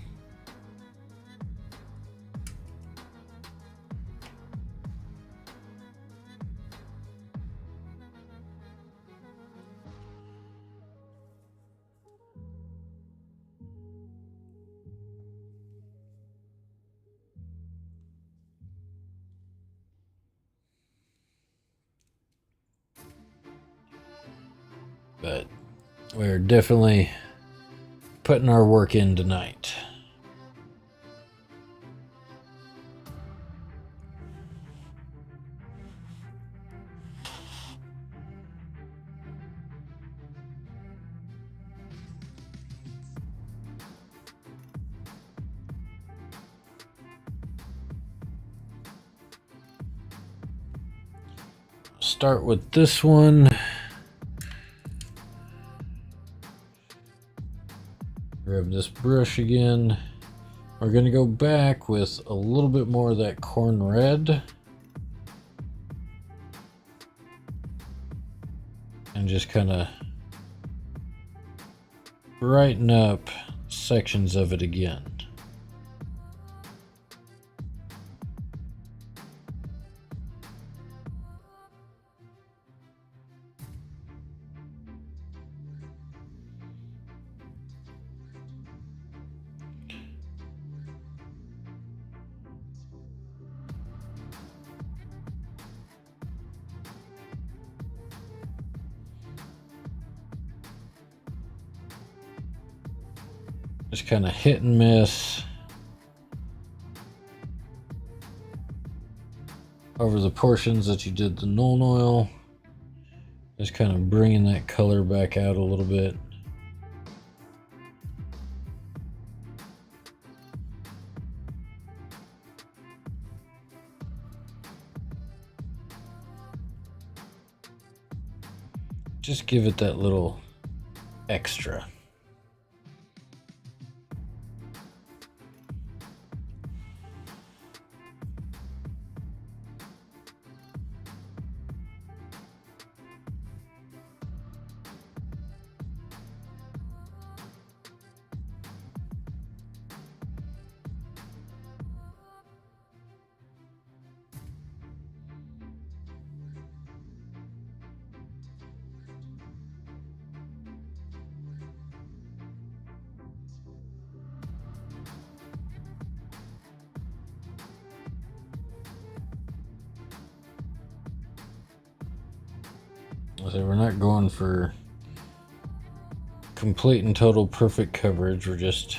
But we're definitely putting our work in tonight. Start with this one. Grab this brush again. We're going to go back with a little bit more of that corn red. And just kind of brighten up sections of it again. Just kind of hit and miss over the portions that you did the Nuln Oil. Just kind of bringing that color back out a little bit. Just give it that little extra. So we're not going for complete and total perfect coverage. We're just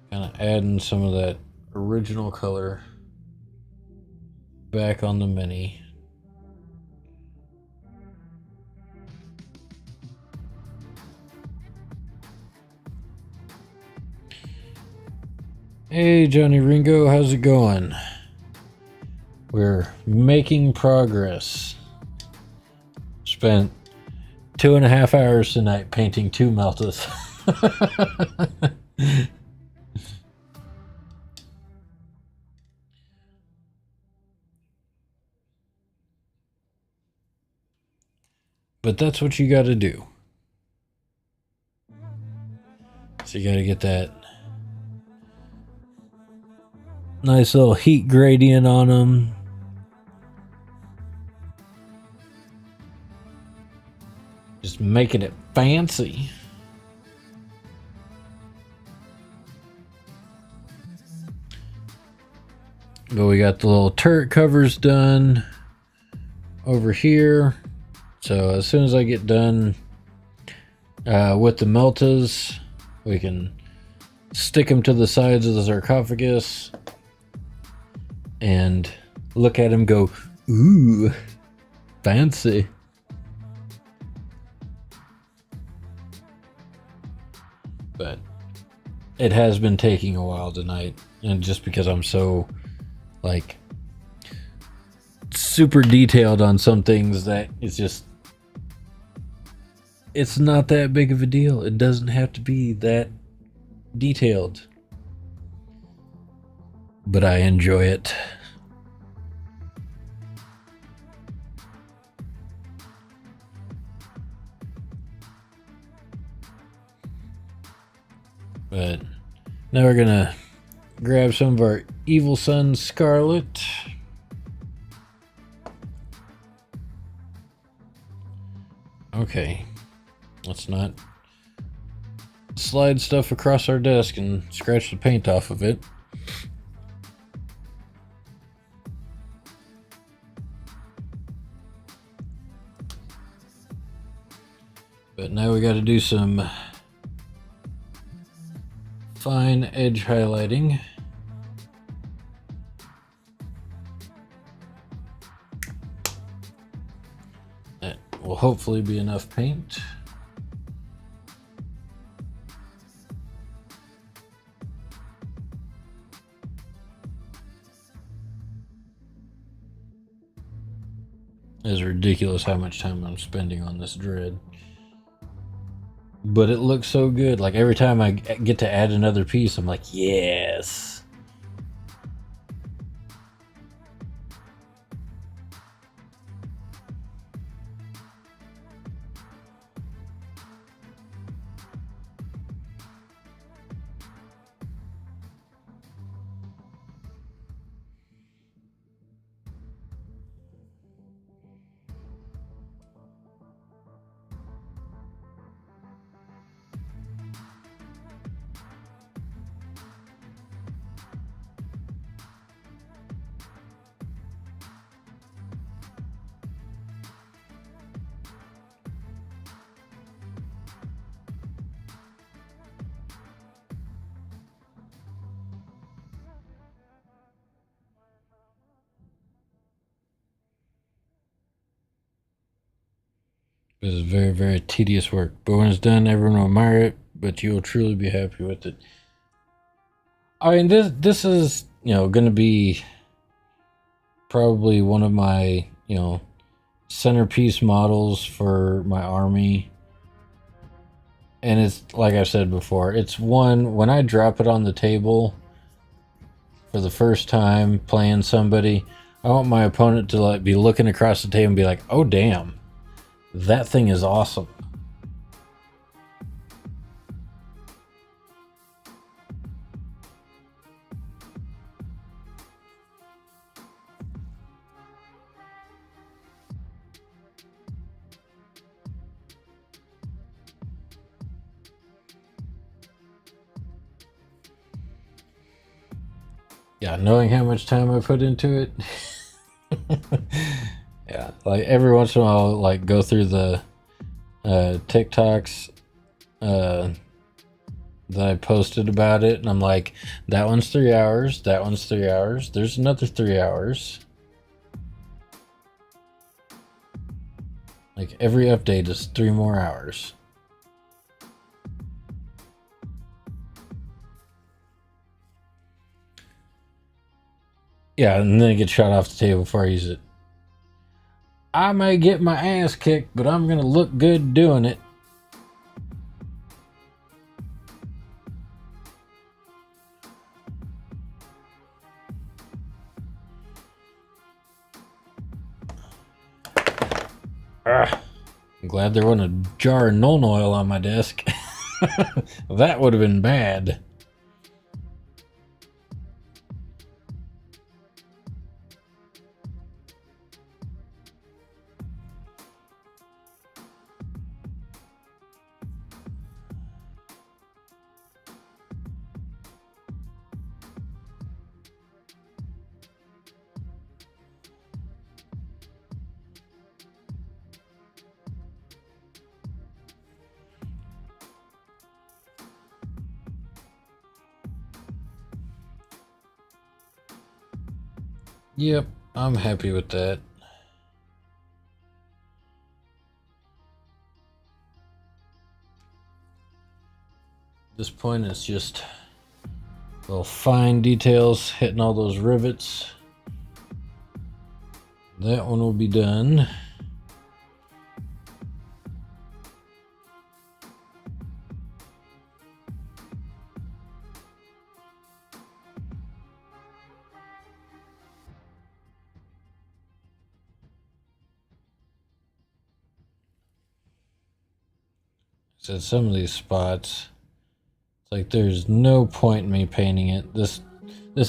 kind of adding some of that original color back on the mini. Hey, Johnny Ringo, how's it going? We're making progress. Spent 2.5 hours tonight painting 2 Meltas. But that's what you gotta do. So you gotta get that nice little heat gradient on them. Just making it fancy. But we got the little turret covers done over here. So as soon as I get done with the Meltas, we can stick them to the sides of the sarcophagus and look at him go, ooh, fancy. But it has been taking a while tonight, and just because I'm so like super detailed on some things that it's not that big of a deal. It doesn't have to be that detailed, but I enjoy it. But now we're gonna grab some of our Evil Sun Scarlet. Okay, let's not slide stuff across our desk and scratch the paint off of it. But now we got to do some fine edge highlighting. That will hopefully be enough paint. It's ridiculous how much time I'm spending on this Dread. But it looks so good. Like every time I get to add another piece, I'm like, yes. This is very, very tedious work. But when it's done, everyone will admire it, but you will truly be happy with it. I mean, this is, going to be probably one of my, centerpiece models for my army. And it's, like I said before, it's one, when I drop it on the table for the first time playing somebody, I want my opponent to be looking across the table and be like, oh, damn. That thing is awesome. Yeah, knowing how much time I put into it. Yeah, like every once in a while, I'll like go through the TikToks that I posted about it, and I'm like, that one's 3 hours, that one's 3 hours, there's another 3 hours. Like every update is 3 more hours. Yeah, and then it gets shot off the table before I use it. I may get my ass kicked, but I'm gonna look good doing it. I'm glad there wasn't a jar of Nuln oil on my desk. That would have been bad. Yep, I'm happy with that. At this point, it's just little fine details, hitting all those rivets. That one will be done. So some of these spots, it's like there's no point in me painting it. This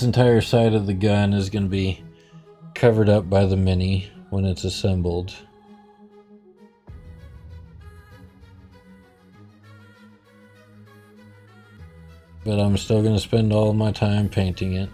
entire side of the gun is going to be covered up by the Mini when it's assembled. But I'm still going to spend all my time painting it.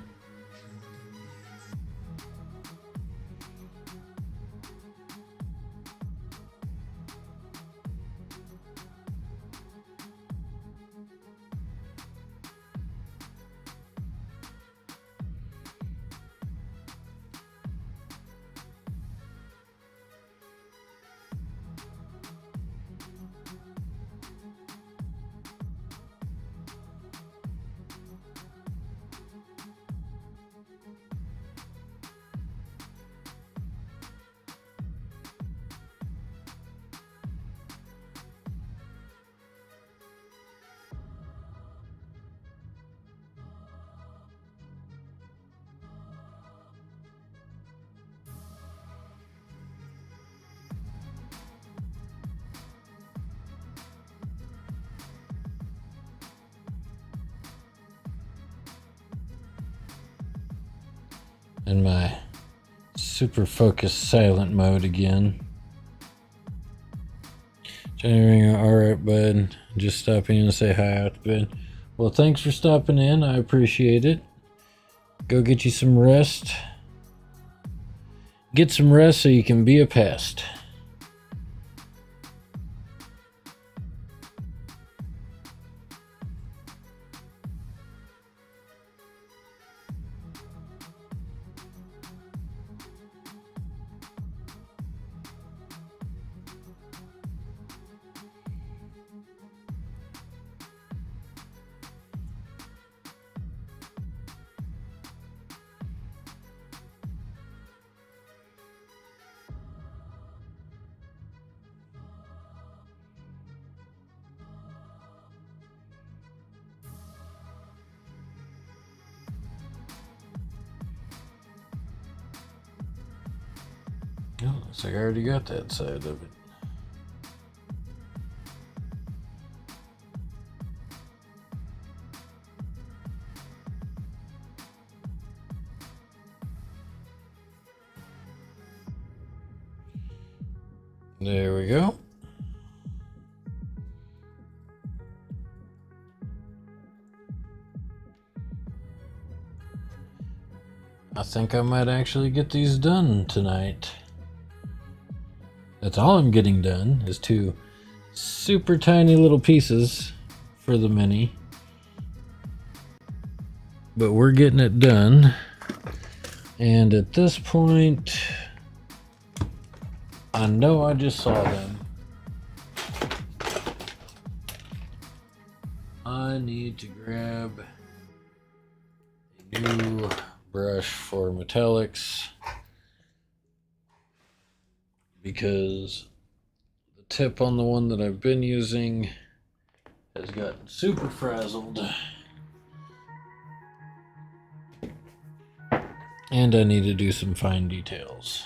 In my super focused silent mode again. Johnny, alright, bud. Just stopping in to say hi out to bed. Well, thanks for stopping in. I appreciate it. Go get you some rest. Get some rest so you can be a pest. Oh, looks like I already got that side of it. There we go. I think I might actually get these done tonight. That's all I'm getting done is two super tiny little pieces for the Mini. But we're getting it done. And at this point, I know I just saw them. I need to grab a new brush for metallics because the tip on the one that I've been using has gotten super frazzled. And I need to do some fine details.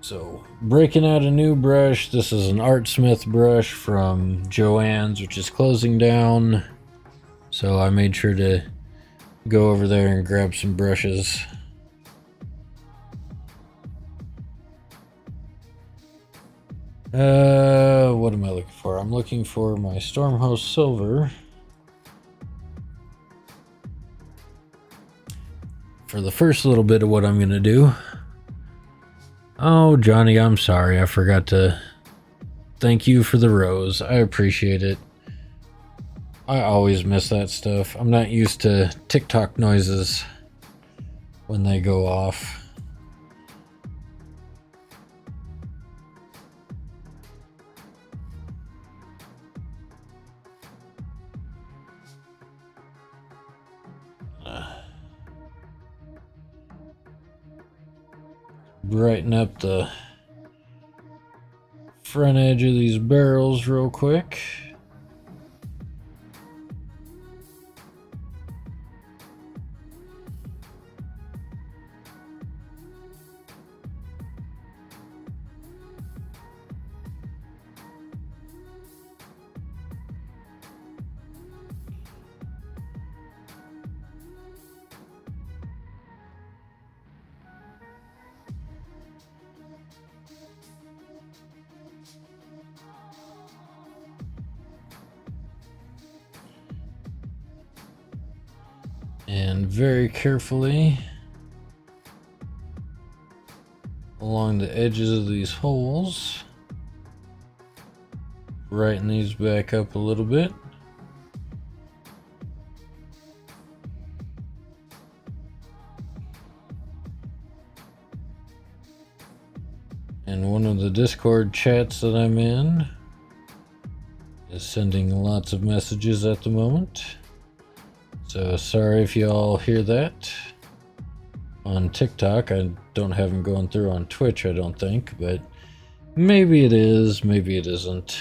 So, breaking out a new brush. This is an Artsmith brush from Joann's, which is closing down. So I made sure to go over there and grab some brushes. What am I looking for? I'm looking for my Stormhost Silver. For the first little bit of what I'm going to do. Oh, Johnny, I'm sorry. I forgot to thank you for the rose. I appreciate it. I always miss that stuff. I'm not used to TikTok noises when they go off. Brighten up the front edge of these barrels real quick. And very carefully along the edges of these holes, brighten these back up a little bit. And one of the Discord chats that I'm in is sending lots of messages at the moment. So sorry if you all hear that on TikTok. I don't have them going through on Twitch, I don't think, but maybe it is, maybe it isn't.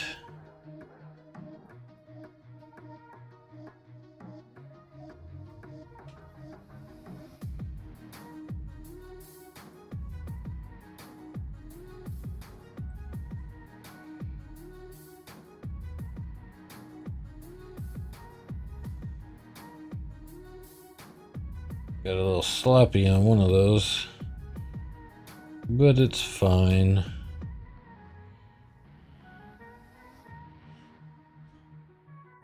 Got a little sloppy on one of those, but it's fine.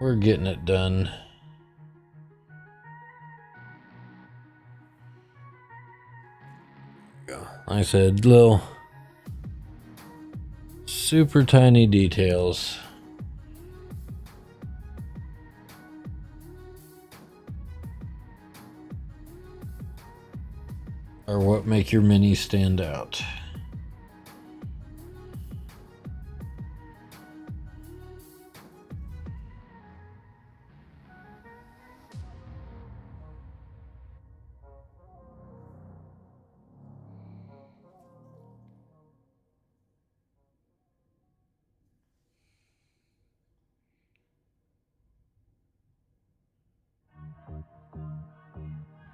We're getting it done. Like I said, little super tiny details. Are what make your mini stand out.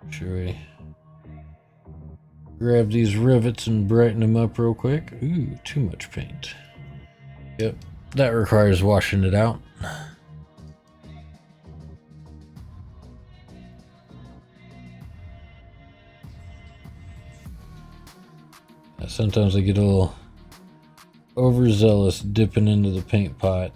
Should we grab these rivets and brighten them up real quick? Ooh, too much paint. Yep, that requires washing it out. Sometimes I get a little overzealous dipping into the paint pot.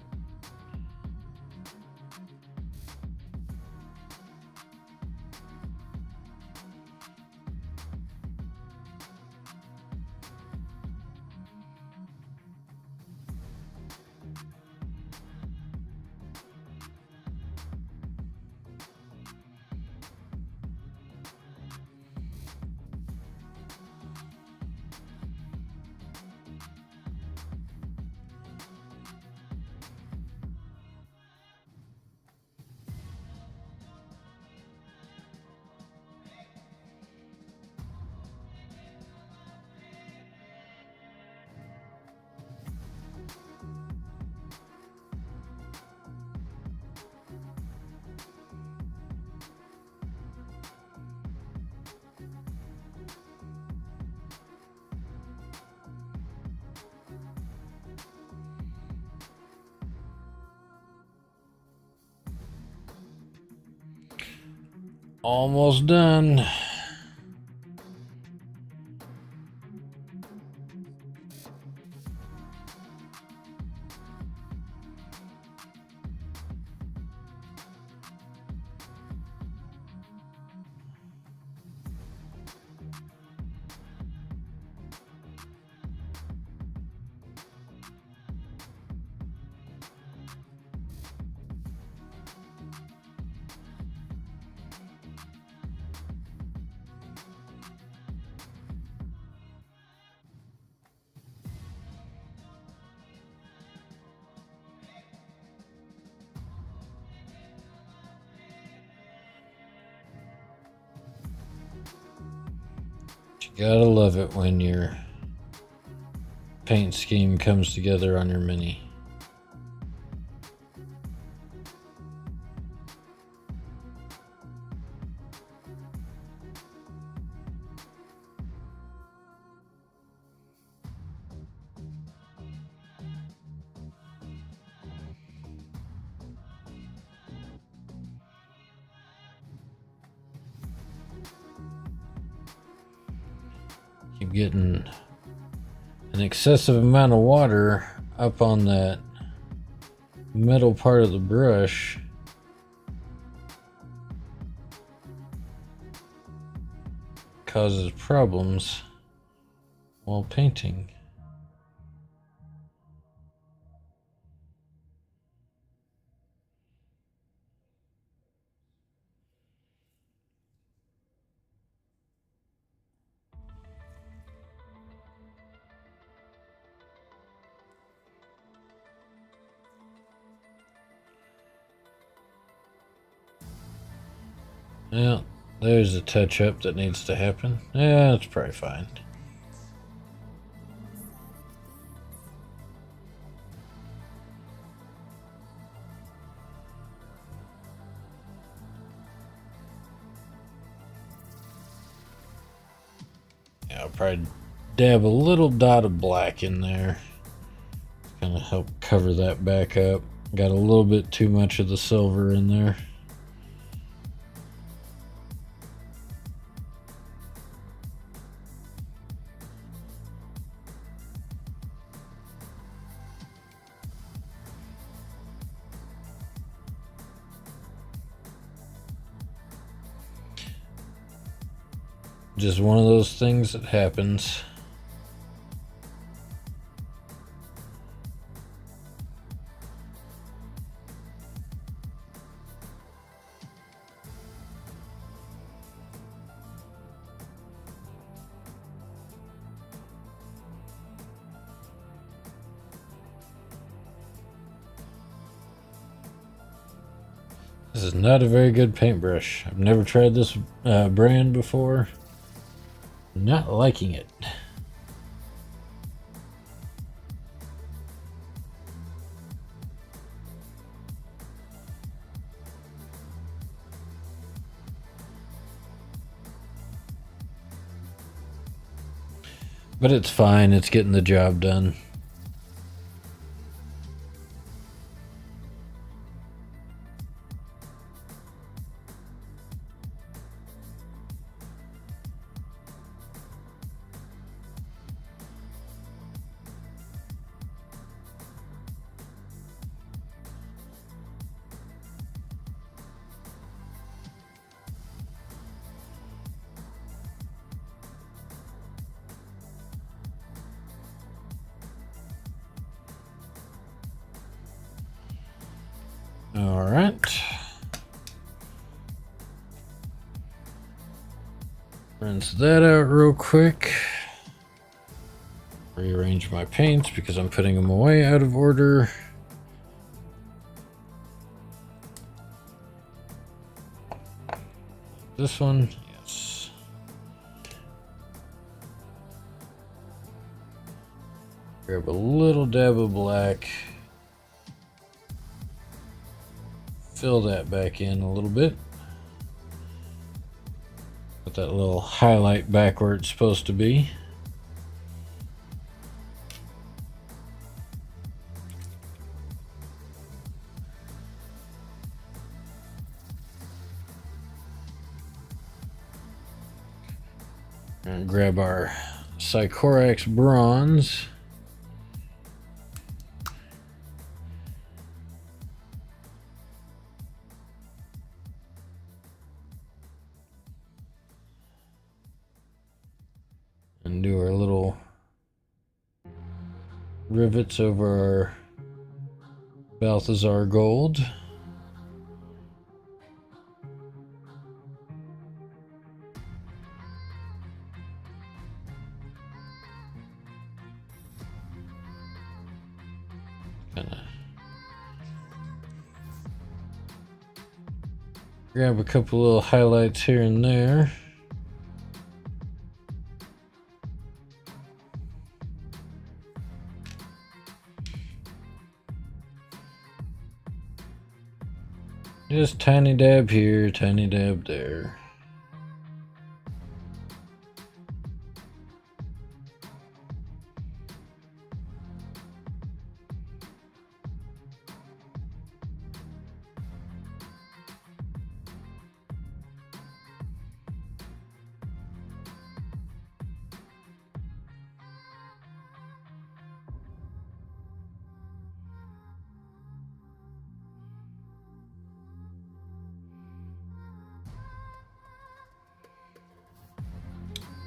Almost done. You gotta love it when your paint scheme comes together on your Mini. Keep getting an excessive amount of water up on that metal part of the brush. Causes problems while painting. Well, there's a touch-up that needs to happen. Yeah, that's probably fine. Yeah, I'll probably dab a little dot of black in there. Kind of help cover that back up. Got a little bit too much of the silver in there. Just one of those things that happens. This is not a very good paintbrush. I've never tried this brand before. Not liking it. But it's fine. It's getting the job done. All right. Rinse that out real quick. Rearrange my paints because I'm putting them away out of order. This one, yes. Grab a little dab of black. Fill that back in a little bit. Put that little highlight back where it's supposed to be. And grab our Sycorax bronze. And do our little rivets over our Balthazar gold. Kinda grab a couple little highlights here and there. Just tiny dab here, tiny dab there.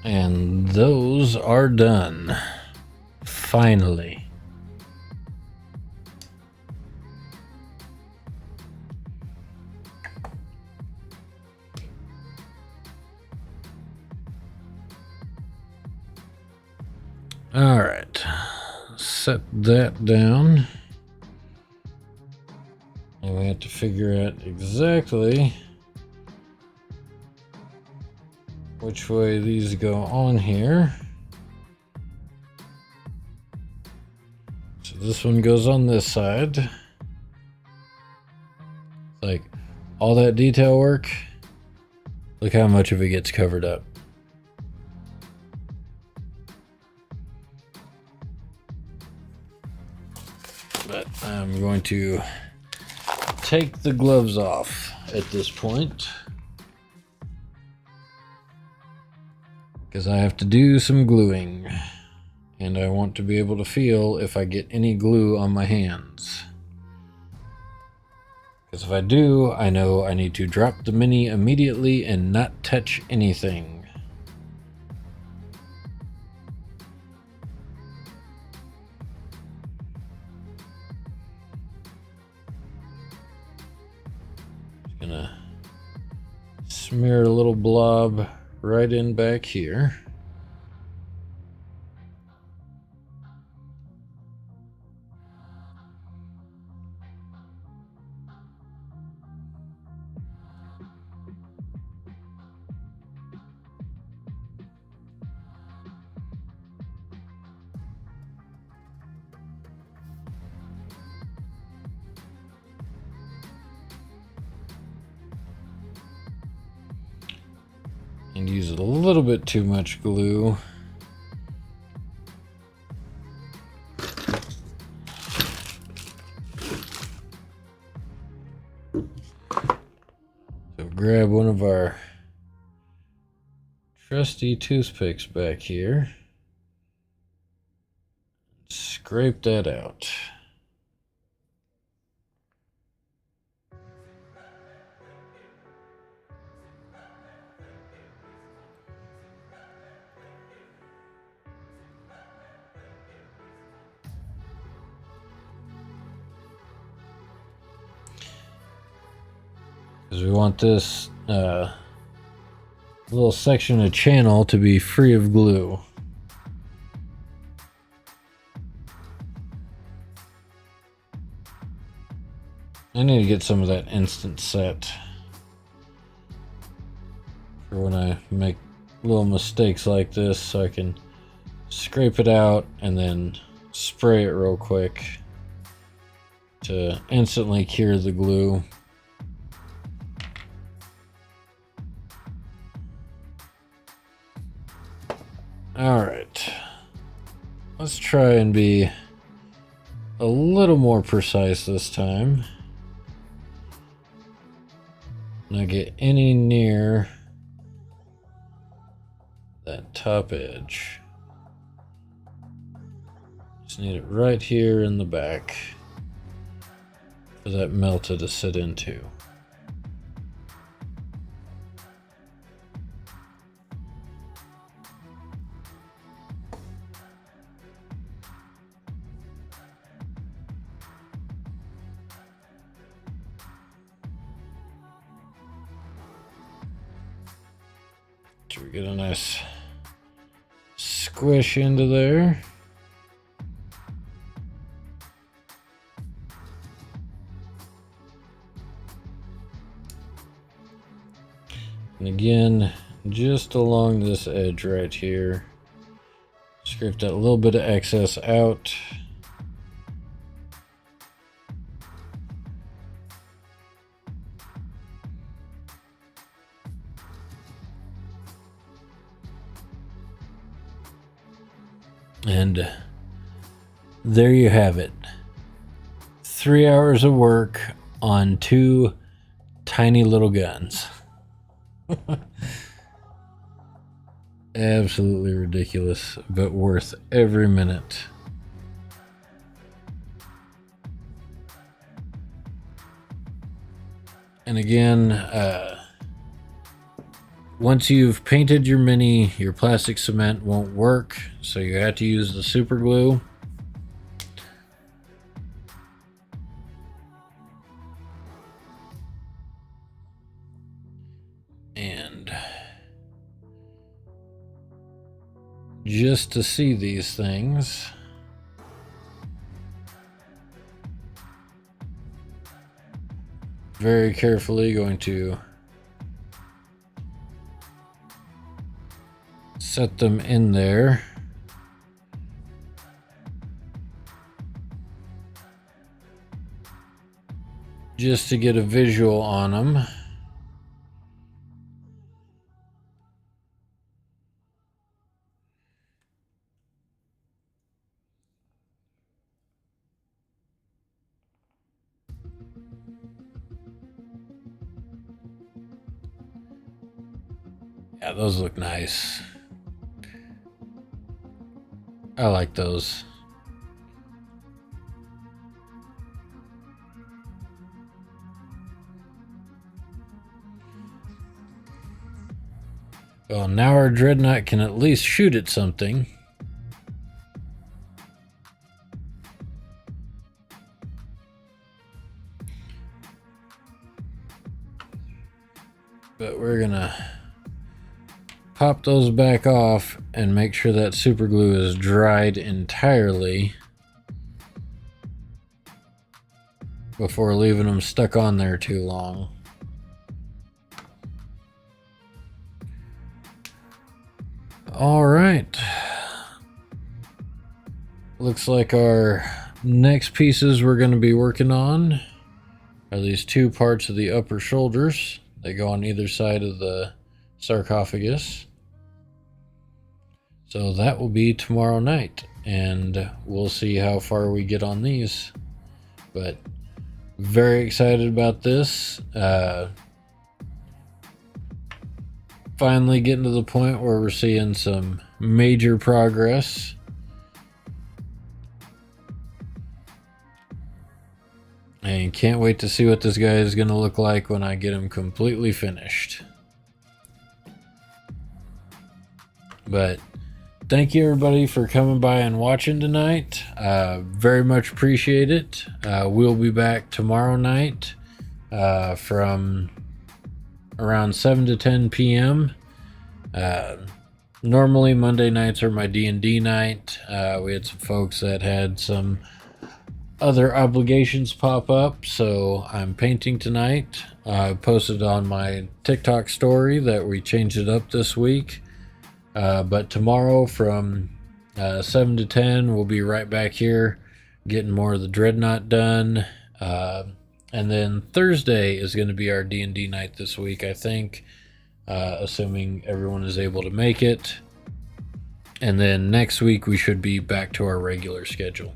And those are done. Finally. All right. Set that down. And we have to figure out exactly which way these go on here. So this one goes on this side. Like all that detail work, look how much of it gets covered up. But I'm going to take the gloves off at this point, because I have to do some gluing, and I want to be able to feel if I get any glue on my hands. Because if I do, I know I need to drop the mini immediately and not touch anything. Just gonna smear a little blob right in back here. And use a little bit too much glue. So grab one of our trusty toothpicks back here. Scrape that out. Because we want this little section of channel to be free of glue. I need to get some of that instant set for when I make little mistakes like this, so I can scrape it out and then spray it real quick to instantly cure the glue. Alright, let's try and be a little more precise this time. Not get any near that top edge. Just need it right here in the back for that melta to sit into. So we get a nice squish into there. And again, just along this edge right here, scrape that little bit of excess out. And there you have it. 3 hours of work on 2 tiny little guns. Absolutely ridiculous, but worth every minute. And again, once you've painted your mini, your plastic cement won't work, so you have to use the super glue. And just to see these things, very carefully going to set them in there. Just to get a visual on them. Yeah, those look nice. I like those. Well, now our Dreadnought can at least shoot at something. But we're gonna pop those back off and make sure that super glue is dried entirely before leaving them stuck on there too long. All right. Looks like our next pieces we're going to be working on are these 2 parts of the upper shoulders. They go on either side of the sarcophagus. So that will be tomorrow night, and we'll see how far we get on these. But very excited about this. Finally getting to the point where we're seeing some major progress. And can't wait to see what this guy is going to look like when I get him completely finished. But thank you everybody for coming by and watching tonight. Very much appreciate it. We'll be back tomorrow night from around 7 to 10 p.m. Normally Monday nights are my D&D night. We had some folks that had some other obligations pop up, so I'm painting tonight. I posted on my TikTok story that we changed it up this week. But tomorrow from 7 to 10, we'll be right back here getting more of the Dreadnought done. And then Thursday is going to be our D&D night this week, I think, assuming everyone is able to make it. And then next week we should be back to our regular schedule.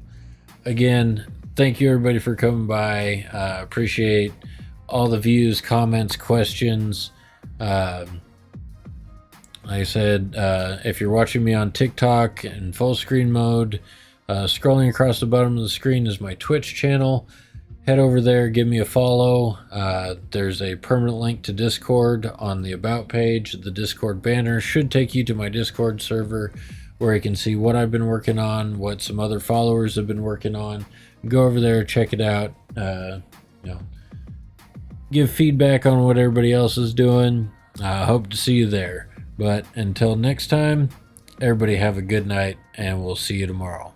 Again, thank you everybody for coming by. Appreciate all the views, comments, questions. Like I said, if you're watching me on TikTok in full screen mode, scrolling across the bottom of the screen is my Twitch channel. Head over there, give me a follow. There's a permanent link to Discord on the About page. The Discord banner should take you to my Discord server where you can see what I've been working on, what some other followers have been working on. Go over there, check it out. Give feedback on what everybody else is doing. Hope to see you there. But until next time, everybody have a good night, and we'll see you tomorrow.